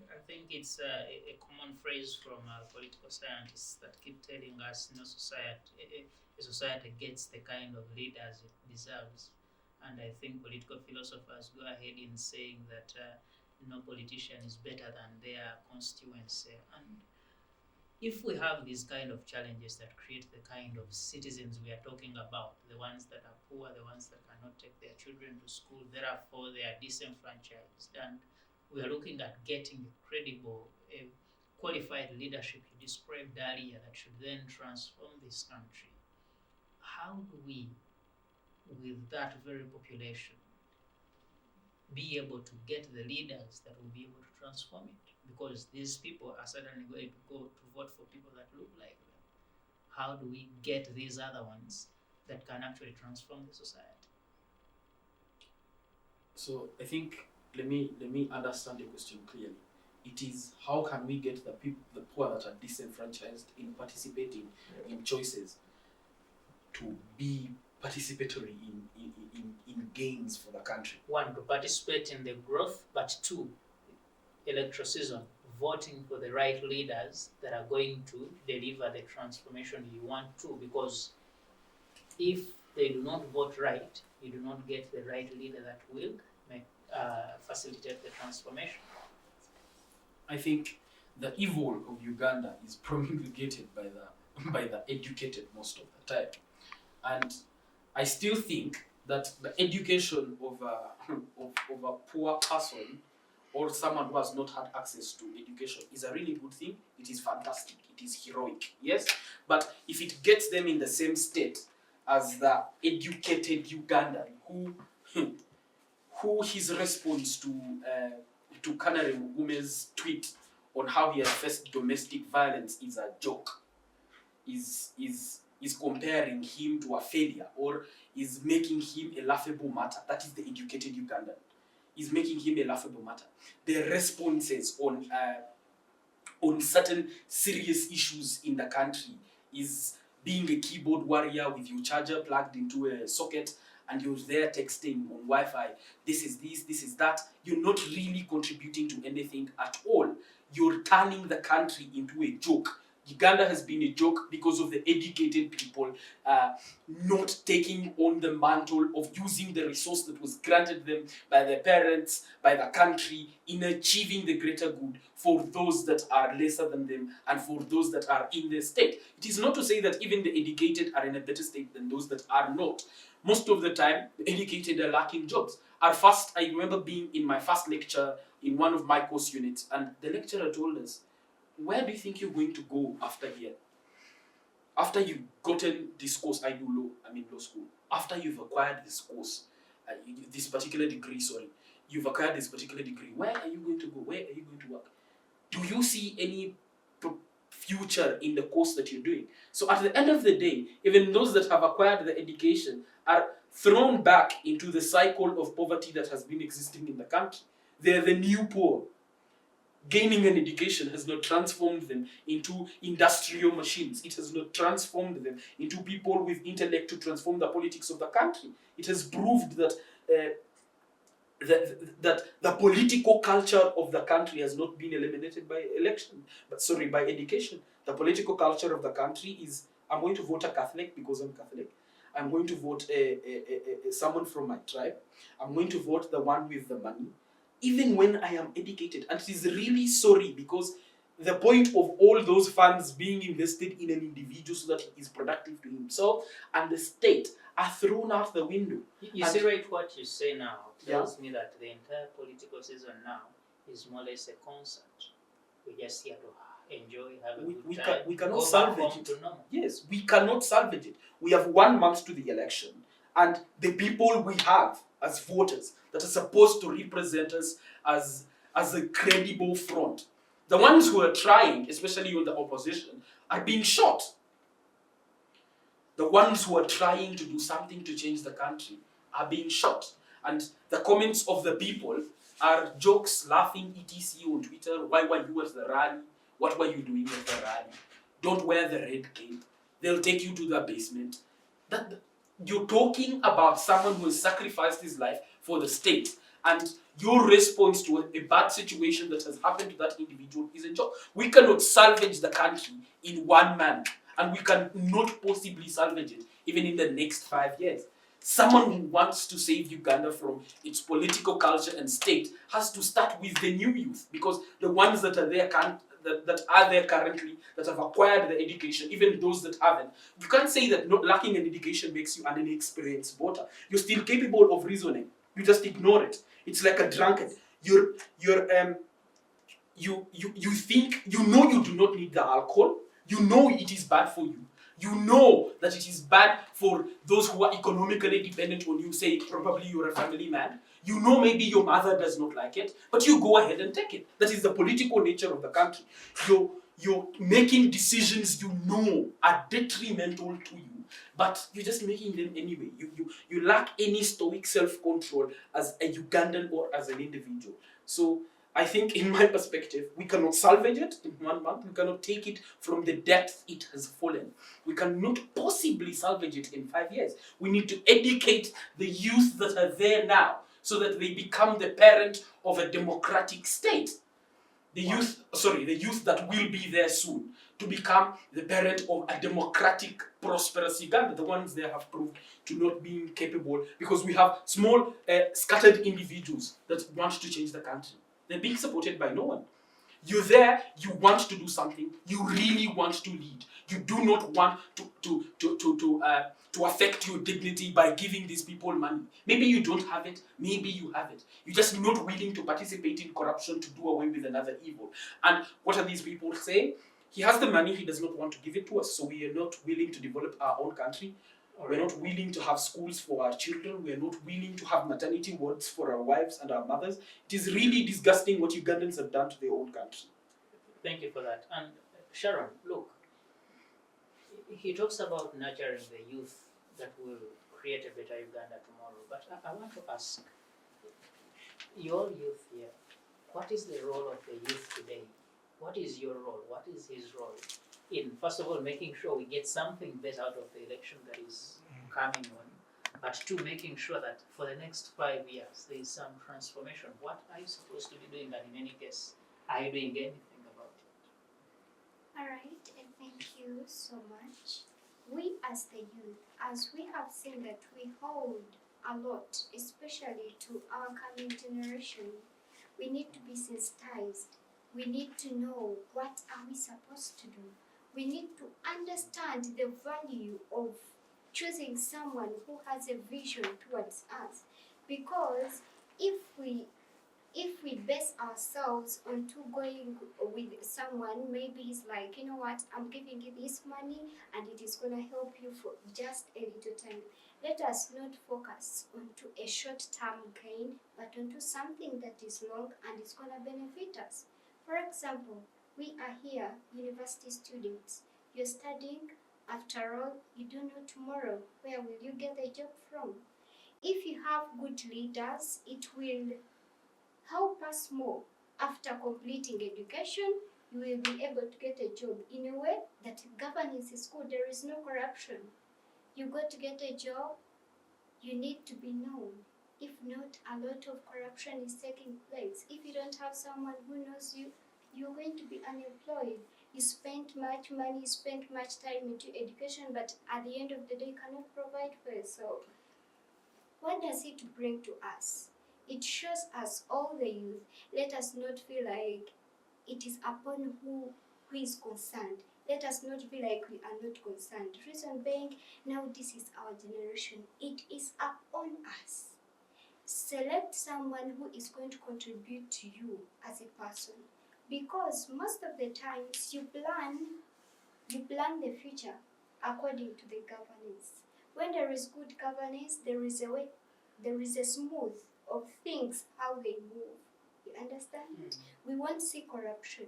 I think it's a common phrase from political scientists that keep telling us, a society gets the kind of leaders it deserves. And I think political philosophers go ahead in saying that no politician is better than their constituency. And if we have these kind of challenges that create the kind of citizens we are talking about, the ones that are poor, the ones that cannot take their children to school, therefore they are disenfranchised, and we are looking at getting credible, qualified leadership you described earlier that should then transform this country. How do we, with that very population, be able to get the leaders that will be able to transform it? Because these people are certainly going to go to vote for people that look like them. How do we get these other ones that can actually transform the society? So I think let me understand the question clearly. It is how can we get the people, the poor that are disenfranchised in participating in choices to be participatory in gains for the country. One, to participate in the growth, but two, electrocism, voting for the right leaders that are going to deliver the transformation you want to, because if they do not vote right, you do not get the right leader that will facilitate the transformation. I think the evil of Uganda is promulgated by the educated most of the time, and I still think that the education of a poor person or someone who has not had access to education is a really good thing. It is fantastic. It is heroic. Yes, but if it gets them in the same state as the educated Ugandan who his response to Kanare Mugume's tweet on how he has faced domestic violence is a joke, is comparing him to a failure, or is making him a laughable matter. That is the educated Ugandan. Is making him a laughable matter. The responses on certain serious issues in the country is being a keyboard warrior with your charger plugged into a socket and you're there texting on Wi-Fi. This is this, this is that. You're not really contributing to anything at all. You're turning the country into a joke. Uganda has been a joke because of the educated people not taking on the mantle of using the resource that was granted them by their parents, by the country, in achieving the greater good for those that are lesser than them and for those that are in the state. It is not to say that even the educated are in a better state than those that are not. Most of the time, the educated are lacking jobs. I remember being in my first lecture in one of my course units, and the lecturer told us, where do you think you're going to go after here? After you've gotten this course, law school. After you've acquired this course, this particular degree, you've acquired this particular degree, where are you going to go? Where are you going to work? Do you see any future in the course that you're doing? So at the end of the day, even those that have acquired the education are thrown back into the cycle of poverty that has been existing in the country. They're the new poor. Gaining an education has not transformed them into industrial machines. It has not transformed them into people with intellect to transform the politics of the country. It has proved that that the political culture of the country has not been eliminated by by education. The political culture of the country is, I'm going to vote a Catholic because I'm Catholic. I'm going to vote someone from my tribe. I'm going to vote the one with the money, even when I am educated. And it is really sorry, because the point of all those funds being invested in an individual so that he is productive to himself and the state are thrown out the window. You see, right, what you say now tells me that the entire political season now is more or less a concert. We're just here to enjoy, have a good time. We cannot go salvage back home it. to normal. Yes, we cannot salvage it. We have 1 month to the election, and the people we have as voters that are supposed to represent us as a credible front. The ones who are trying, especially in the opposition, are being shot. The ones who are trying to do something to change the country are being shot. And the comments of the people are jokes, laughing, etc. on Twitter. Why were you at the rally? What were you doing at the rally? Don't wear the red cape. They'll take you to the basement. You're talking about someone who has sacrificed his life for the state, and your response to a bad situation that has happened to that individual is a joke. We cannot salvage the country in one man, and we cannot possibly salvage it even in the next 5 years. Someone who wants to save Uganda from its political culture and state has to start with the new youth, because the ones that are there that are there currently, that have acquired the education, even those that haven't. You can't say that not lacking an education makes you an inexperienced voter. You're still capable of reasoning. You just ignore it. It's like a drunkard. You think, you know, you do not need the alcohol. You know it is bad for you. You know that it is bad for those who are economically dependent on you. Say probably you're a family man. You know maybe your mother does not like it, but you go ahead and take it. That is the political nature of the country. You're making decisions you know are detrimental to you, but you're just making them anyway. You lack any stoic self-control as a Ugandan or as an individual. So I think, in my perspective, we cannot salvage it in 1 month. We cannot take it from the depth it has fallen. We cannot possibly salvage it in 5 years. We need to educate the youth that are there now so that they become the parent of a democratic state. The youth that will be there soon to become the parent of a democratic, prosperous Uganda, the ones they have proved to not being capable, because we have small, scattered individuals that want to change the country. They're being supported by no one. You're there, you want to do something, you really want to lead. You do not want to affect your dignity by giving these people money. Maybe you don't have it, maybe you have it. You're just not willing to participate in corruption to do away with another evil. And what are these people saying? He has the money, he does not want to give it to us, so we are not willing to develop our own country. We're not willing to have schools for our children. We're not willing to have maternity wards for our wives and our mothers. It is really disgusting what Ugandans have done to their own country. Thank you for that. And Sharon, look, he talks about nurturing the youth that will create a better Uganda tomorrow. But I want to ask, your youth here, what is the role of the youth today? What is your role? What is his role in, first of all, making sure we get something better out of the election that is coming on, but two, making sure that for the next 5 years there is some transformation? What are you supposed to be doing, and in any case, are you doing anything about it? Alright, and thank you so much. We as the youth, as we have seen that we hold a lot, especially to our coming generation, we need to be sensitized. We need to know what are we supposed to do. We need to understand the value of choosing someone who has a vision towards us. Because if we base ourselves onto going with someone, maybe he's like, you know what, I'm giving you this money and it is going to help you for just a little time. Let us not focus onto a short-term gain, but onto something that is long and is going to benefit us. For example, we are here, university students. You're studying. After all, you don't know tomorrow. Where will you get a job from? If you have good leaders, it will help us more. After completing education, you will be able to get a job in a way that governance is good. There is no corruption. You got to get a job, you need to be known. If not, a lot of corruption is taking place. If you don't have someone who knows you, you're going to be unemployed. You spent much money, you spent much time into education, but at the end of the day, cannot provide for yourself. What does it bring to us? It shows us, all the youth, let us not feel like it is upon who is concerned. Let us not be like we are not concerned. Reason being, now this is our generation. It is upon us. Select someone who is going to contribute to you as a person. Because most of the times you plan the future according to the governance. When there is good governance, there is a smooth of things how they move. You understand? We won't see corruption.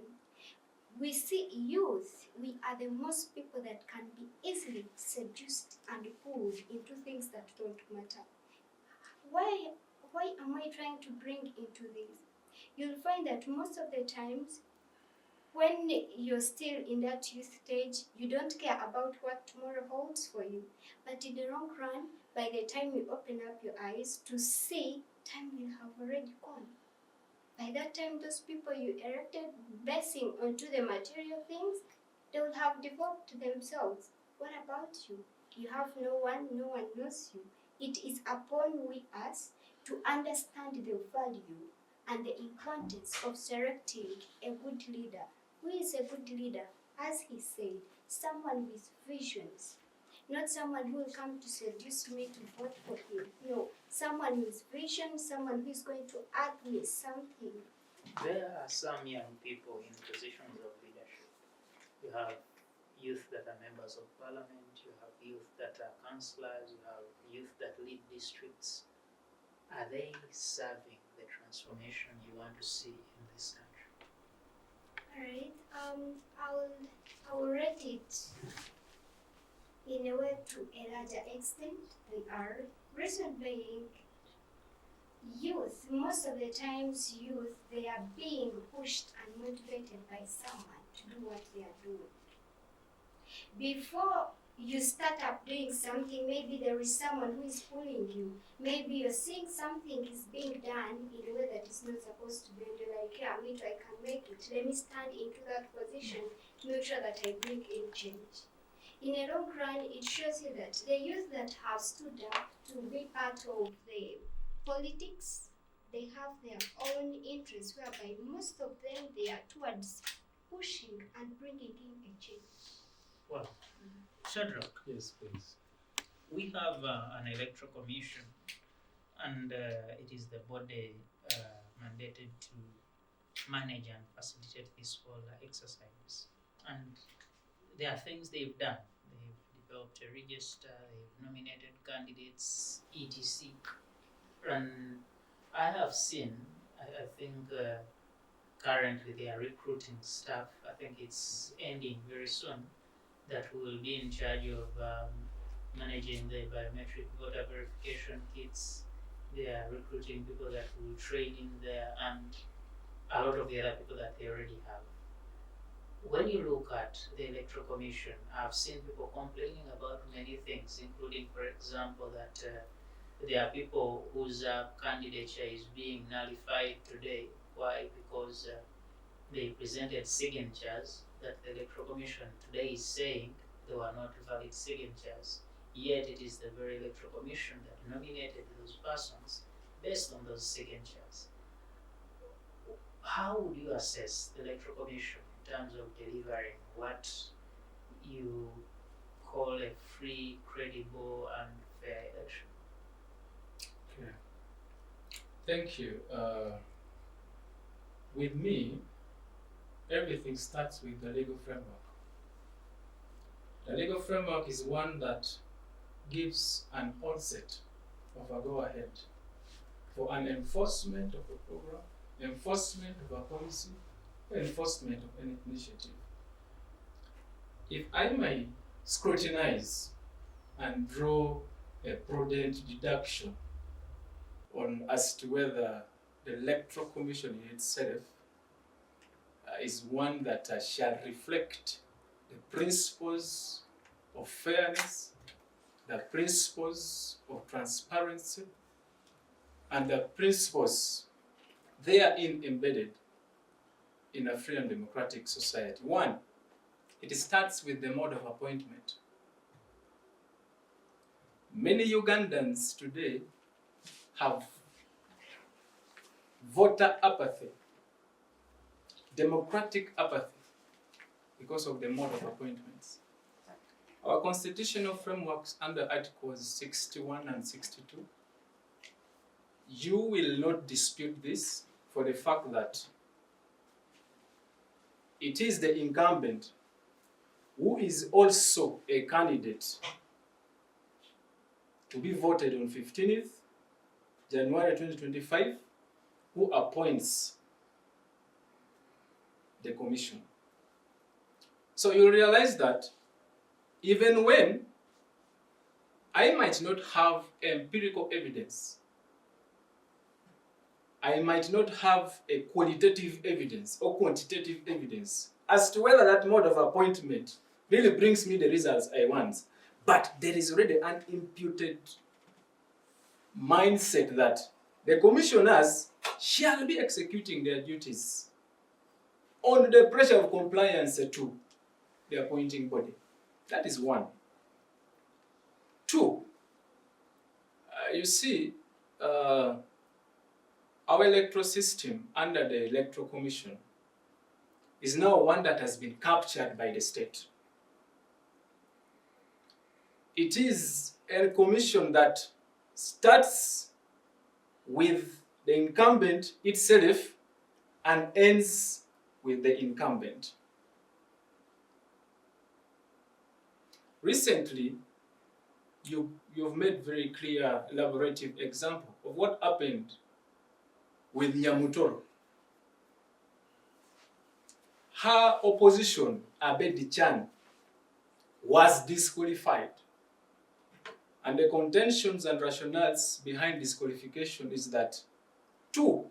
We see youth, we are the most people that can be easily seduced and pulled into things that don't matter. Why am I trying to bring into this? You'll find that most of the times when you're still in that youth stage, you don't care about what tomorrow holds for you. But in the long run, by the time you open up your eyes to see, time will have already gone. By that time, those people you erected basing onto the material things, they will have developed themselves. What about you? You have no one knows you. It is upon we us to understand the value and the importance of selecting a good leader. Who is a good leader? As he said, someone with visions. Not someone who will come to seduce me to vote for him. No, someone with vision, someone who is going to add me something. There are some young people in positions of leadership. You have youth that are members of parliament, you have youth that are councillors, you have youth that lead districts. Are they serving the transformation you want to see in this country? Alright, I will rate it in a way to a larger extent. They are. Reason being, youth, most of the times youth, they are being pushed and motivated by someone to do what they are doing. Before you start up doing something, maybe there is someone who is pulling you. Maybe you're seeing something is being done in a way that is not supposed to be, and you're like, yeah, me too, I can make it. Let me stand into that position, make sure that I bring in change. In a long run, it shows you that the youth that have stood up to be part of the politics, they have their own interests, whereby most of them, they are towards pushing and bringing in a change. Well, Shadrach, Yes, please. we have an electoral commission, and it is the body mandated to manage and facilitate this whole exercise. And there are things they've done. They've developed a register, they've nominated candidates, etc. And I have seen, I think currently they are recruiting staff. I think it's ending very soon, that will be in charge of managing the biometric voter verification kits. They are recruiting people that will train in there, and a lot of the other people that they already have. When you look at the Electoral Commission, I've seen people complaining about many things, including, for example, that there are people whose candidature is being nullified today. Why? Because they presented signatures that the Electoral Commission today is saying they were not valid signatures. Yet it is the very Electoral Commission that nominated those persons based on those signatures. How would you assess the Electoral Commission in terms of delivering what you call a free, credible, and fair election? Okay. Thank you. With me, everything starts with the legal framework. The legal framework is one that gives an onset of a go-ahead for an enforcement of a program, enforcement of a policy, enforcement of any initiative. If I may scrutinize and draw a prudent deduction on as to whether the Electoral Commission in itself is one that shall reflect the principles of fairness, the principles of transparency, and the principles therein embedded in a free and democratic society. One, it starts with the mode of appointment. Many Ugandans today have voter apathy, democratic apathy, because of the mode of appointments. Our constitutional frameworks under Articles 61 and 62, you will not dispute this for the fact that it is the incumbent who is also a candidate to be voted on 15th January 2025, who appoints the commission. So you realize that even when I might not have empirical evidence, I might not have a qualitative evidence or quantitative evidence as to whether that mode of appointment really brings me the results I want, but there is already an imputed mindset that the commissioners shall be executing their duties on the pressure of compliance to the appointing body. That is one. Two, you see, our electoral system under the Electoral Commission is now one that has been captured by the state. It is a commission that starts with the incumbent itself and ends with the incumbent. Recently, you've made very clear, elaborative example of what happened with Nyamutoro. Her opposition, Abedi Chan, was disqualified. And the contentions and rationales behind disqualification is that two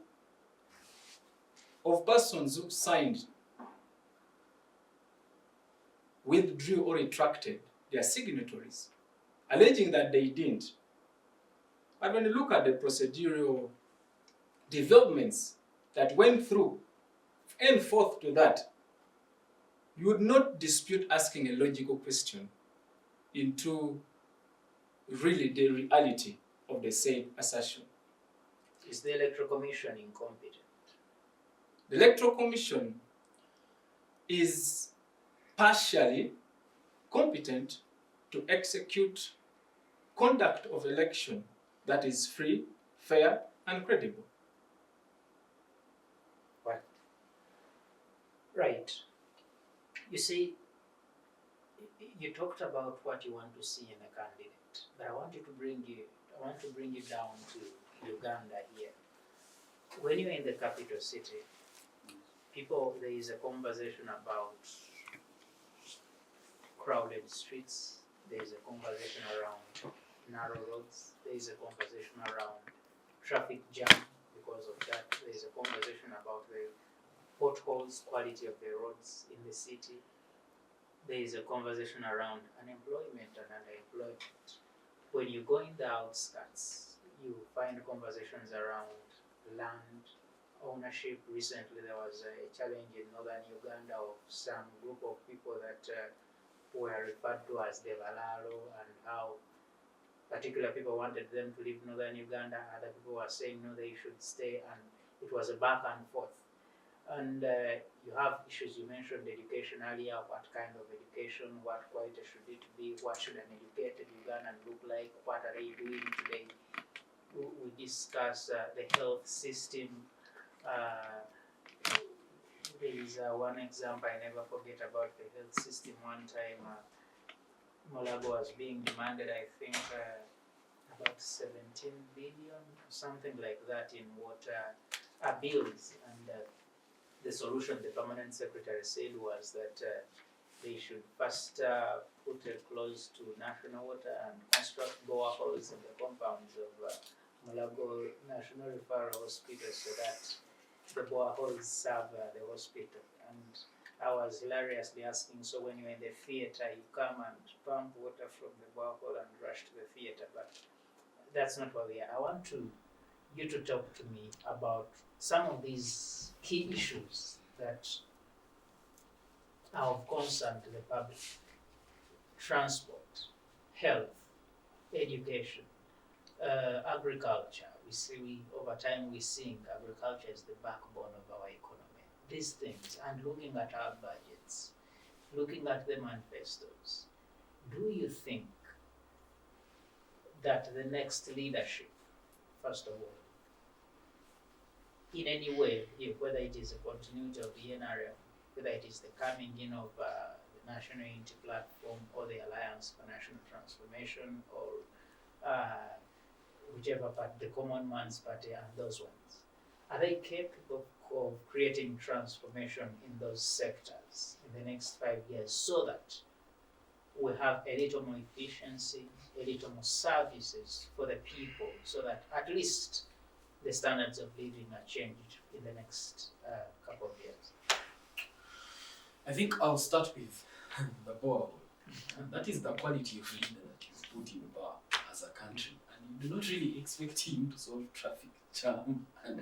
of persons who signed withdrew or retracted their signatories, alleging that they didn't. But when you look at the procedural developments that went through and forth to that, you would not dispute asking a logical question into really the reality of the said assertion. Is the Electoral Commission incompetent? The Electoral Commission is partially competent to execute conduct of election that is free, fair, and credible. Right. You see, you talked about what you want to see in a candidate, but I want to bring you down to Uganda here. When you're in the capital city, there is a conversation about crowded streets, there is a conversation around narrow roads, there is a conversation around traffic jam because of that, there is a conversation about the potholes, quality of the roads in the city. There is a conversation around unemployment and underemployment. When you go in the outskirts, you find conversations around land ownership. Recently, there was a challenge in northern Uganda of some group of people that were referred to as the Valalo, and how particular people wanted them to leave northern Uganda. Other people were saying no, they should stay, and it was a back and forth. And you have issues. You mentioned education earlier. What kind of education? What quality should it be? What should an educated Ugandan look like? What are they doing today? We discuss the health system. There is one example I never forget about the health system. One time, Molago was being demanded, I think, about 17 billion, something like that, in water bills. And the solution the permanent secretary said was that they should first put a clause to national water and construct boreholes in the compounds of Molago National Referral Hospital so that the boreholes serve the hospital. And I was hilariously asking, so when you're in the theater, you come and pump water from the borehole and rush to the theater, but that's not what we are. I want you to talk to me about some of these key issues that are of concern to the public: transport, health, education, agriculture. Over time we're seeing agriculture is the backbone of our economy. These things, and looking at our budgets, looking at the manifestos, do you think that the next leadership, first of all, in any way, whether it is a continuity of the NRM, whether it is the coming in of the National Unity Platform or the Alliance for National Transformation, or whichever part, the common man's party and those ones, are they capable of creating transformation in those sectors in the next 5 years so that we have a little more efficiency, a little more services for the people, so that at least the standards of living are changed in the next couple of years? I think I'll start with the power, and that is the quality of leader that you've put in power as a country. And you do not really expect him to solve traffic jam and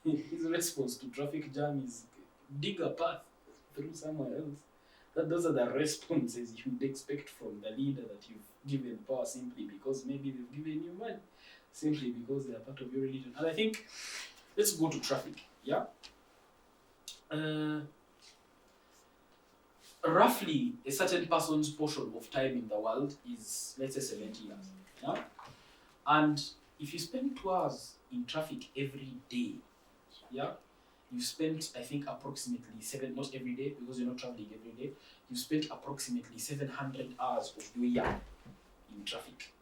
his response to traffic jam is dig a path through somewhere else. Those are the responses you would expect from the leader that you've given power simply because maybe they've given you money, simply because they are part of your religion. And I think, let's go to traffic, yeah? Roughly, a certain person's portion of time in the world is, let's say, 70 years, yeah? And if you spend 2 hours in traffic every day, yeah, you spent, I think, approximately not every day, because you're not traveling every day, you spent approximately 700 hours of your year in traffic.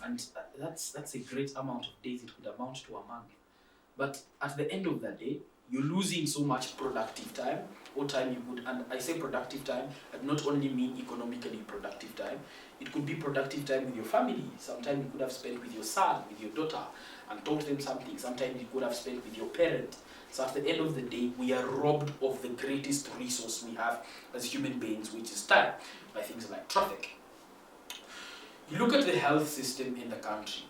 And that's a great amount of days. It could amount to a month. But at the end of the day, you're losing so much productive time, or time you could, and I say productive time, I not only mean economically productive time, it could be productive time with your family. Sometimes you could have spent with your son, with your daughter, and taught them something. Sometimes you could have spent with your parent. So at the end of the day, we are robbed of the greatest resource we have as human beings, which is time, by things like traffic. You look at the health system in the country.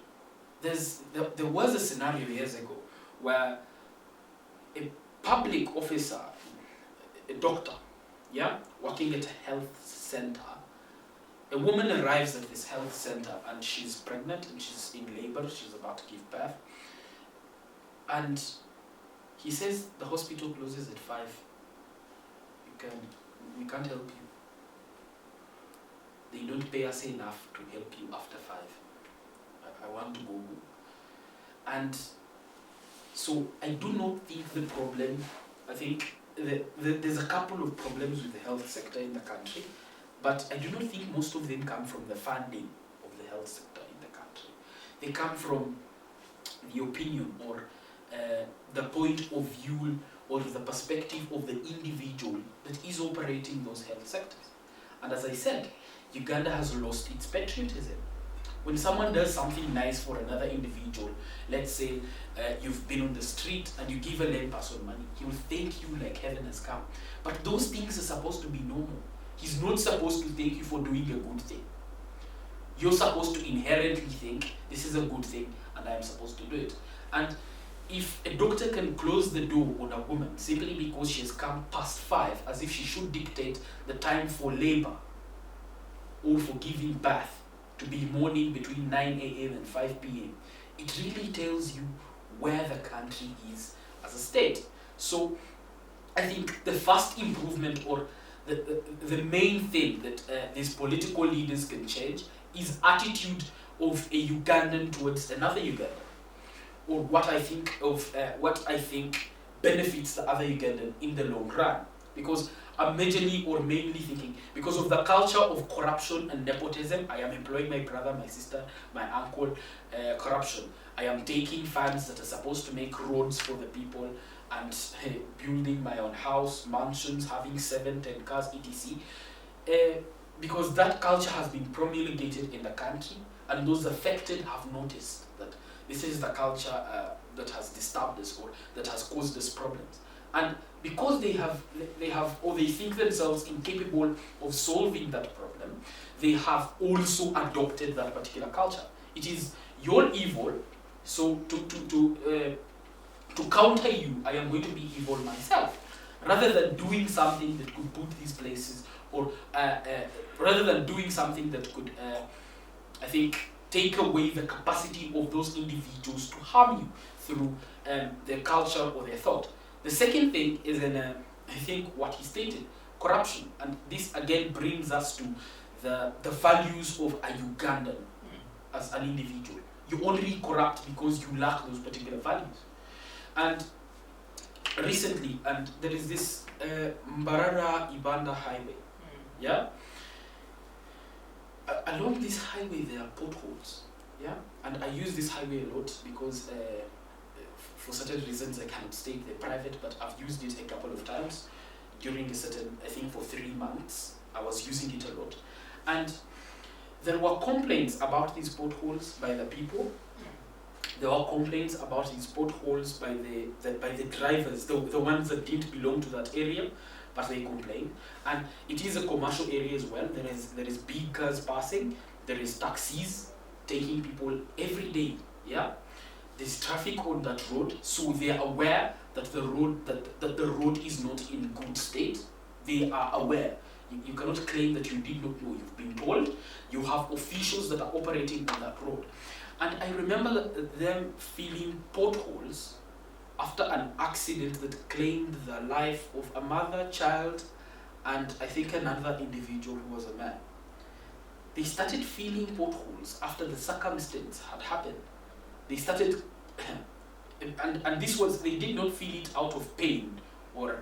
There was a scenario years ago where a public officer, a doctor, yeah, working at a health center, a woman arrives at this health center and she's pregnant and she's in labor, she's about to give birth. And he says the hospital closes at 5. We can't help you. They don't pay us enough to help you after 5. I want to go home. And so I do not think the problem, I think there's a couple of problems with the health sector in the country, but I do not think most of them come from the funding of the health sector in the country. They come from the opinion or the point of view or the perspective of the individual that is operating those health sectors. And as I said, Uganda has lost its patriotism. When someone does something nice for another individual, let's say you've been on the street and you give a lame person money, he will thank you like heaven has come. But those things are supposed to be normal. He's not supposed to thank you for doing a good thing. You're supposed to inherently think, this is a good thing and I am supposed to do it. And if a doctor can close the door on a woman simply because she has come past 5, as if she should dictate the time for labor or for giving birth to be morning between 9 a.m. and 5 p.m., it really tells you where the country is as a state. So I think the first improvement or the main thing that these political leaders can change is attitude of a Ugandan towards another Ugandan, or what I think benefits the other Ugandan in the long run. Because I'm majorly or mainly thinking, because of the culture of corruption and nepotism, I am employing my brother, my sister, my uncle, corruption. I am taking funds that are supposed to make roads for the people and building my own house, mansions, having 7, 10 cars, etc. Because that culture has been promulgated in the country, and those affected have noticed that this is the culture that has disturbed us or that has caused us problems. And because they think themselves incapable of solving that problem, they have also adopted that particular culture. It is your evil, so to counter you, I am going to be evil myself, rather than doing something that could put these places, or rather than doing something that could, I think, take away the capacity of those individuals to harm you through their culture or their thought. The second thing is, I think, what he stated, corruption. And this again brings us to the values of a Ugandan as an individual. You only corrupt because you lack those particular values. And recently, and there is this Mbarara Ibanda highway, yeah? along this highway there are potholes, yeah, and I use this highway a lot because for certain reasons I cannot state the private, but I've used it a couple of times during a certain, I think for 3 months I was using it a lot, and there were complaints about these potholes by the people. There were complaints about these potholes by the drivers, the ones that didn't belong to that area, but they complained. And it is a commercial area as well. There is big cars passing. There is taxis taking people every day. Yeah, there's traffic on that road, so they are aware that the road is not in good state. They are aware. You cannot claim that you did not know. You've been told. You have officials that are operating on that road. And I remember them feeling potholes after an accident that claimed the life of a mother, child, and I think another individual who was a man. They started feeling potholes after the circumstance had happened. They started, and this was, they did not feel it out of pain, or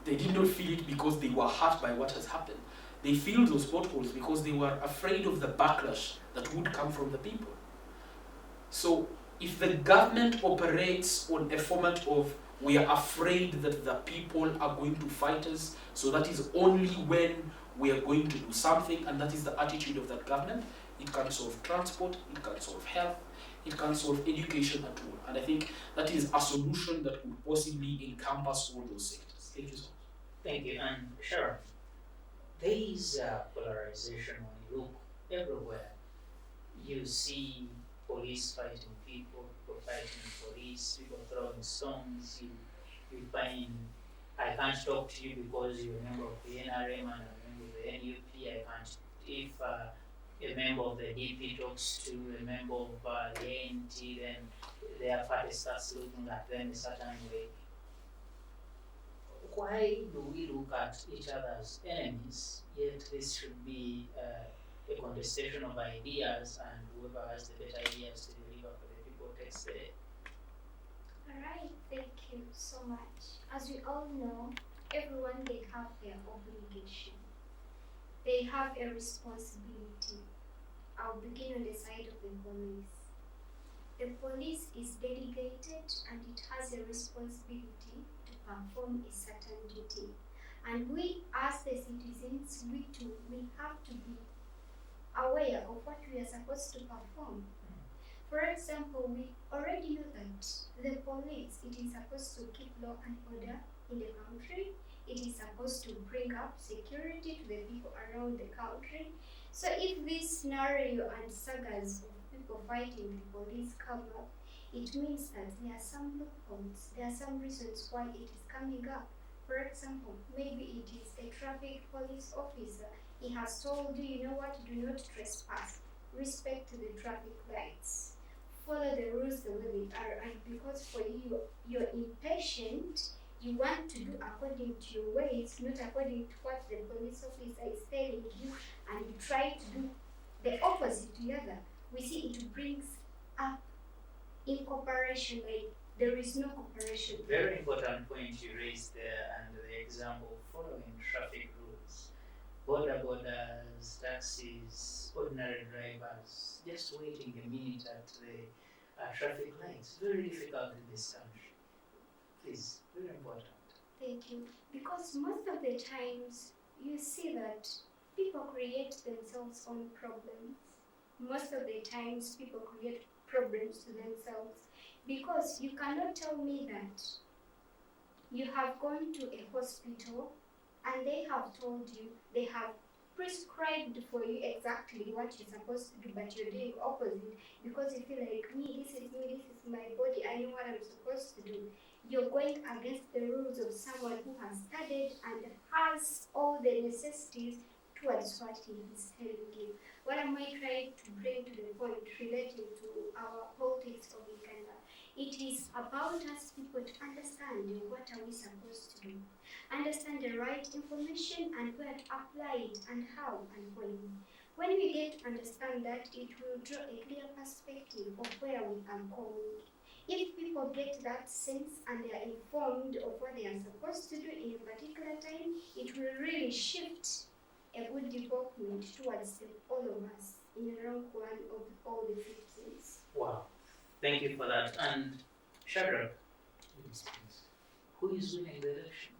they did not feel it because they were hurt by what has happened. They feel those potholes because they were afraid of the backlash that would come from the people. So if the government operates on a format of we are afraid that the people are going to fight us, so that is only when we are going to do something, and that is the attitude of that government, it can solve transport, it can solve health, it can solve education at all. And I think that is a solution that would possibly encompass all those sectors. Thank you so much. Thank you. And Sharon, there is polarization when you look everywhere. You see police fighting people fighting police, people throwing stones. You find, I can't talk to you because you're a member of the NRM and a member of the NUP. I can't. If a member of the DP talks to a member of the ANT, then their party starts looking at them a certain way. Why do we look at each other as enemies, yet this should be a contestation of ideas, and whoever has the better ideas to deliver for the people takes the... Alright, thank you so much. As we all know, everyone, they have their obligation. They have a responsibility. I'll begin on the side of the police. The police is delegated and it has a responsibility to perform a certain duty. And we as the citizens, we have to be aware of what we are supposed to perform. For example, we already know that the police, it is supposed to keep law and order in the country. It is supposed to bring up security to the people around the country. So if this scenario and sagas of people fighting the police come up, it means that there are some loopholes, there are some reasons why it is coming up. For example, maybe it is a traffic police officer. He has told you, you know what, do not trespass, respect the traffic lights, follow the rules the way they are, and because for you, you're impatient, you want to do according to your ways, not according to what the police officer is telling you, and you try to do the opposite to the other. We see it brings up incorporation, like there is no cooperation. Very important point you raised there, and the example following traffic rules. Borders, taxis, ordinary drivers, just waiting a minute at the traffic lights. Very difficult in this country. Please, very important. Thank you. Because most of the times you see that people create themselves own problems. Most of the times people create problems to themselves because you cannot tell me that you have gone to a hospital and they have told you, they have prescribed for you exactly what you're supposed to do, but you're doing opposite because you feel like this is my body, I know what I'm supposed to do. You're going against the rules of someone who has studied and has all the necessities towards what he is telling you. What am I trying to bring to the point relating to our politics of Uganda? It is about us people to understand what are we supposed to do, understand the right information and where to apply it and how and when. When we get to understand that, it will draw a clear perspective of where we are going. If people get that sense and they are informed of what they are supposed to do in a particular time, it will really shift a good development towards all of us in rank one of all the citizens. Wow. Thank you for that. And Shadrach, Yes, please. who is winning the election?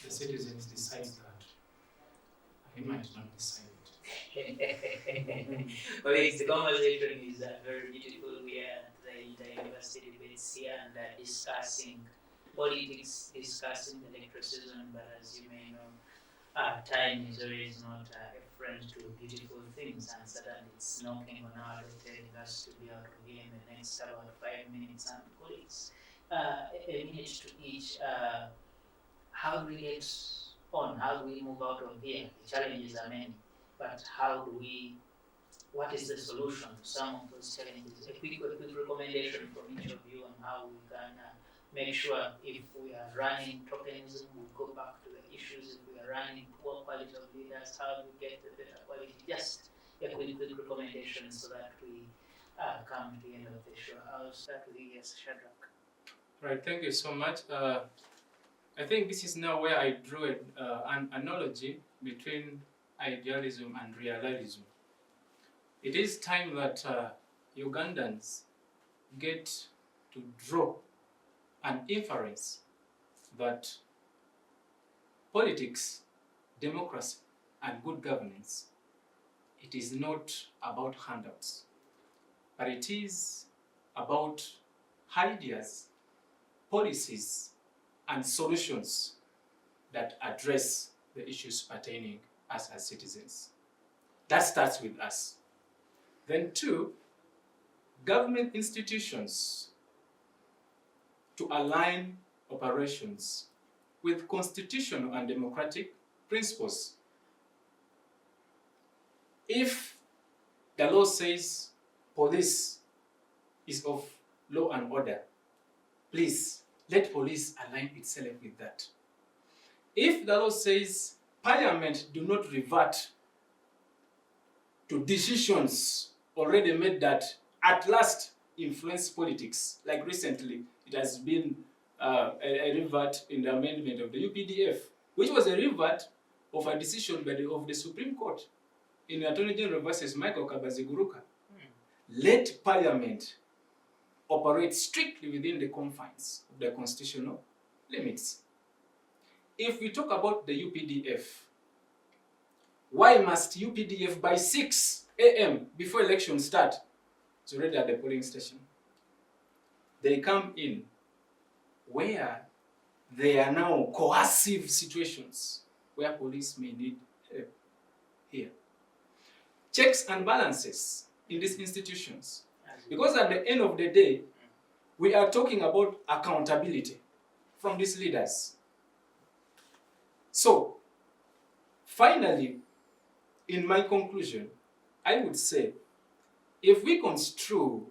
The citizens decide that. I might not decide it. Colleagues, the conversation is very beautiful. We are at the university debates here and discussing politics, discussing the electoral season, but as you may know, time is always not a friend to beautiful things, and suddenly it's knocking on our door telling us to be out of here in the next about 5 minutes. And colleagues, a minute to each. How do we get on? How do we move out of here? The challenges are many, but what is the solution to some of those challenges? A quick recommendation from each of you on how we can make sure if we are running tokenism, we go back to the issues. If we are running poor quality of leaders, how do we get the better quality? Just a quick recommendation so that we come to the end of the show. I'll start with you, yes, Shadrach. Right, thank you so much. I think this is now where I draw an analogy between idealism and realism. It is time that Ugandans get to draw an inference that politics, democracy, and good governance, it is not about handouts, but it is about ideas, policies, and solutions that address the issues pertaining us as citizens. That starts with us. Then two, government institutions to align operations with constitutional and democratic principles. If the law says police is of law and order, please let police align itself with that. If the law says parliament do not revert to decisions already made that at last influence politics, like recently it has been a revert in the amendment of the UPDF, which was a revert of a decision of the Supreme Court in Attorney General versus Michael Kabaziguruka. Let parliament operate strictly within the confines of the constitutional limits. If we talk about the UPDF, why must UPDF by 6 a.m. before elections start? It's already at the polling station. They come in where there are now coercive situations where police may need help here. Checks and balances in these institutions. Because at the end of the day, we are talking about accountability from these leaders. So, finally, in my conclusion, I would say, if we construe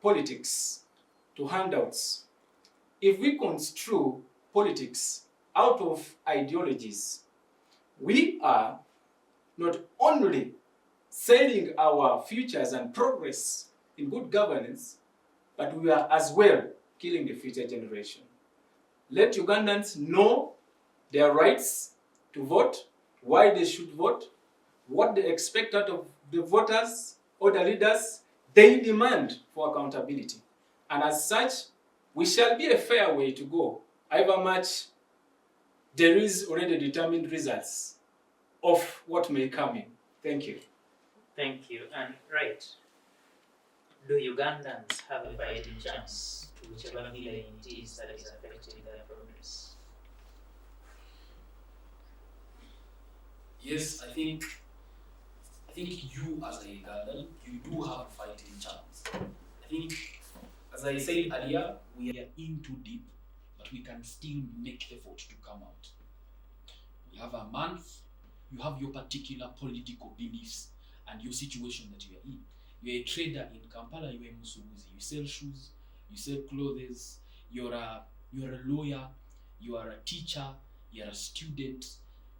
politics to handouts, if we construe politics out of ideologies, we are not only selling our futures and progress in good governance, but we are as well killing the future generation. Let Ugandans know their rights to vote, why they should vote, what they expect out of the voters or the leaders. They demand for accountability. And as such, we shall be a fair way to go, however much there is already determined results of what may come in. Thank you. Thank you. And right, do Ugandans have a fighting chance to whichever villain it is that is affecting their progress? Yes, I think you as a Ugandan, you do have a fighting chance. I think, as I said earlier, we are in too deep, but we can still make effort to come out. We have a month, you have your particular political beliefs and your situation that you are in. You're a trader in Kampala, you're a Musubuzi, you sell shoes, you sell clothes, you're a lawyer, you are a teacher, you're a student,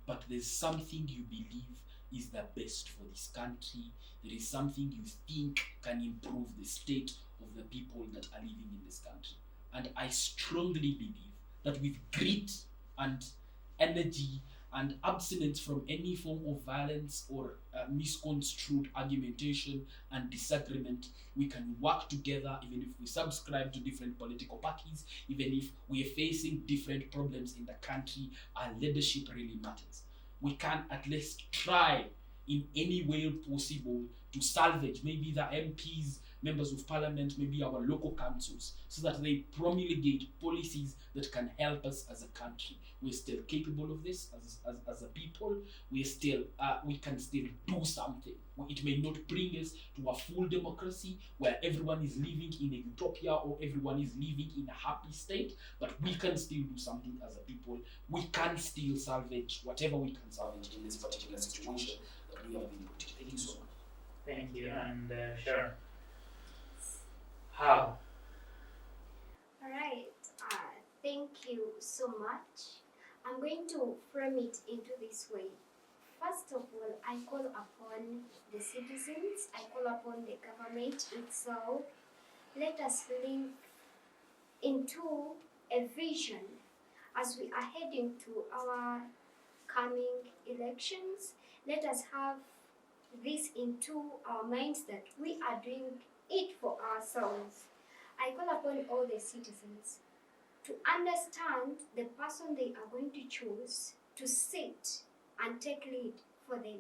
but there's something you believe is the best for this country. There is something you think can improve the state of the people that are living in this country. And I strongly believe that with grit and energy and abstinence from any form of violence or misconstrued argumentation and disagreement. We can work together even if we subscribe to different political parties, even if we are facing different problems in the country. Our leadership really matters. We can at least try in any way possible to salvage maybe the MPs, members of parliament, maybe our local councils, so that they promulgate policies that can help us as a country. We're still capable of this as a people. We can still do something. It may not bring us to a full democracy where everyone is living in a utopia or everyone is living in a happy state, but we can still do something as a people. We can still salvage whatever we can salvage in this particular situation that we have been put in. Thank you so much. Thank you, and Sharon. How? Alright, thank you so much. I'm going to frame it into this way. First of all, I call upon the citizens, I call upon the government itself. Let us live into a vision as we are heading to our coming elections. Let us have this into our minds that we are doing it for ourselves. I call upon all the citizens to understand the person they are going to choose to sit and take lead for them.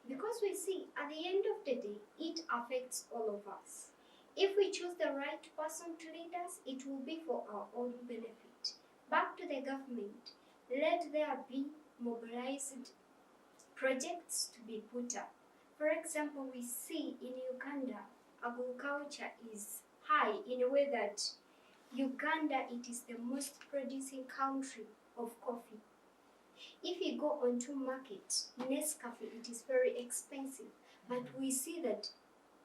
Because we see at the end of the day, it affects all of us. If we choose the right person to lead us, it will be for our own benefit. Back to the government, let there be mobilized projects to be put up. For example, we see in Uganda, agriculture is high in a way that Uganda, it is the most producing country of coffee. If you go onto market, Nescafe, it is very expensive, but we see that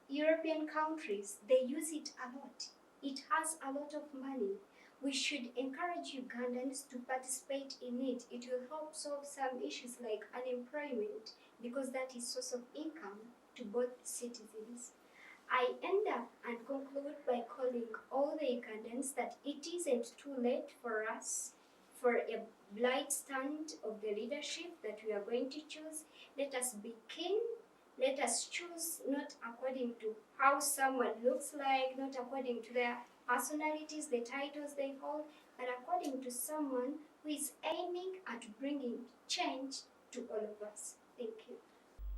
European countries, they use it a lot. It has a lot of money. We should encourage Ugandans to participate in it. It will help solve some issues like unemployment, because that is source of income to both citizens. I end up and conclude by calling all the Ugandans that it isn't too late for us for a blind stand of the leadership that we are going to choose. Let us be keen. Let us choose not according to how someone looks like, not according to their personalities, the titles they hold, but according to someone who is aiming at bringing change to all of us. Thank you.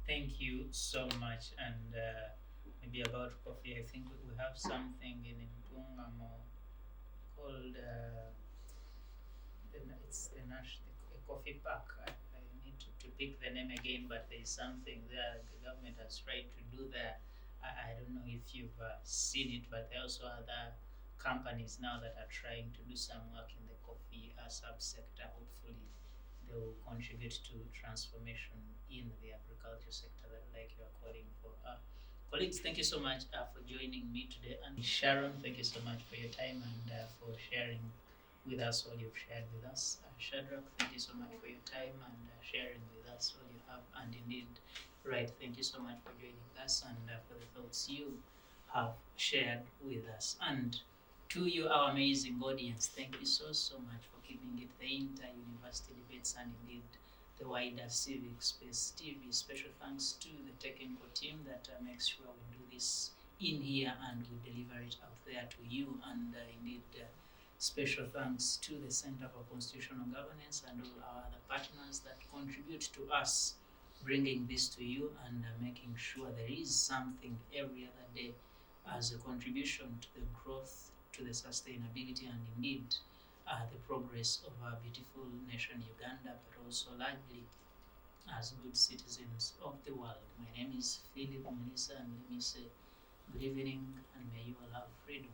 Thank you so much. And maybe about coffee, I think we have something in Mpungamo called it's a coffee pack. I need to pick the name again, but there is something there the government has tried to do there. I don't know if you've seen it, but there are also other companies now that are trying to do some work in the coffee subsector. Hopefully, they will contribute to transformation in the agriculture sector, like you are calling for. Colleagues, thank you so much for joining me today. And Sharon, thank you so much for your time and for sharing with us all you've shared with us. Shadrach, thank you so much for your time and sharing with us all you have. And indeed, right, thank you so much for joining us and for the thoughts you have shared with us. And to you, our amazing audience, thank you so much for keeping it the inter-university debates and indeed the wider civic space TV. Special thanks to the technical team that makes sure we do this in here and we deliver it out there to you. And indeed, special thanks to the Center for Constitutional Governance and all our other partners that contribute to us bringing this to you and making sure there is something every other day as a contribution to the growth, to the sustainability, and indeed the progress of our beautiful nation Uganda, but also largely as good citizens of the world. My name is Philip Melissa, and let me say good evening, and may you all have freedom.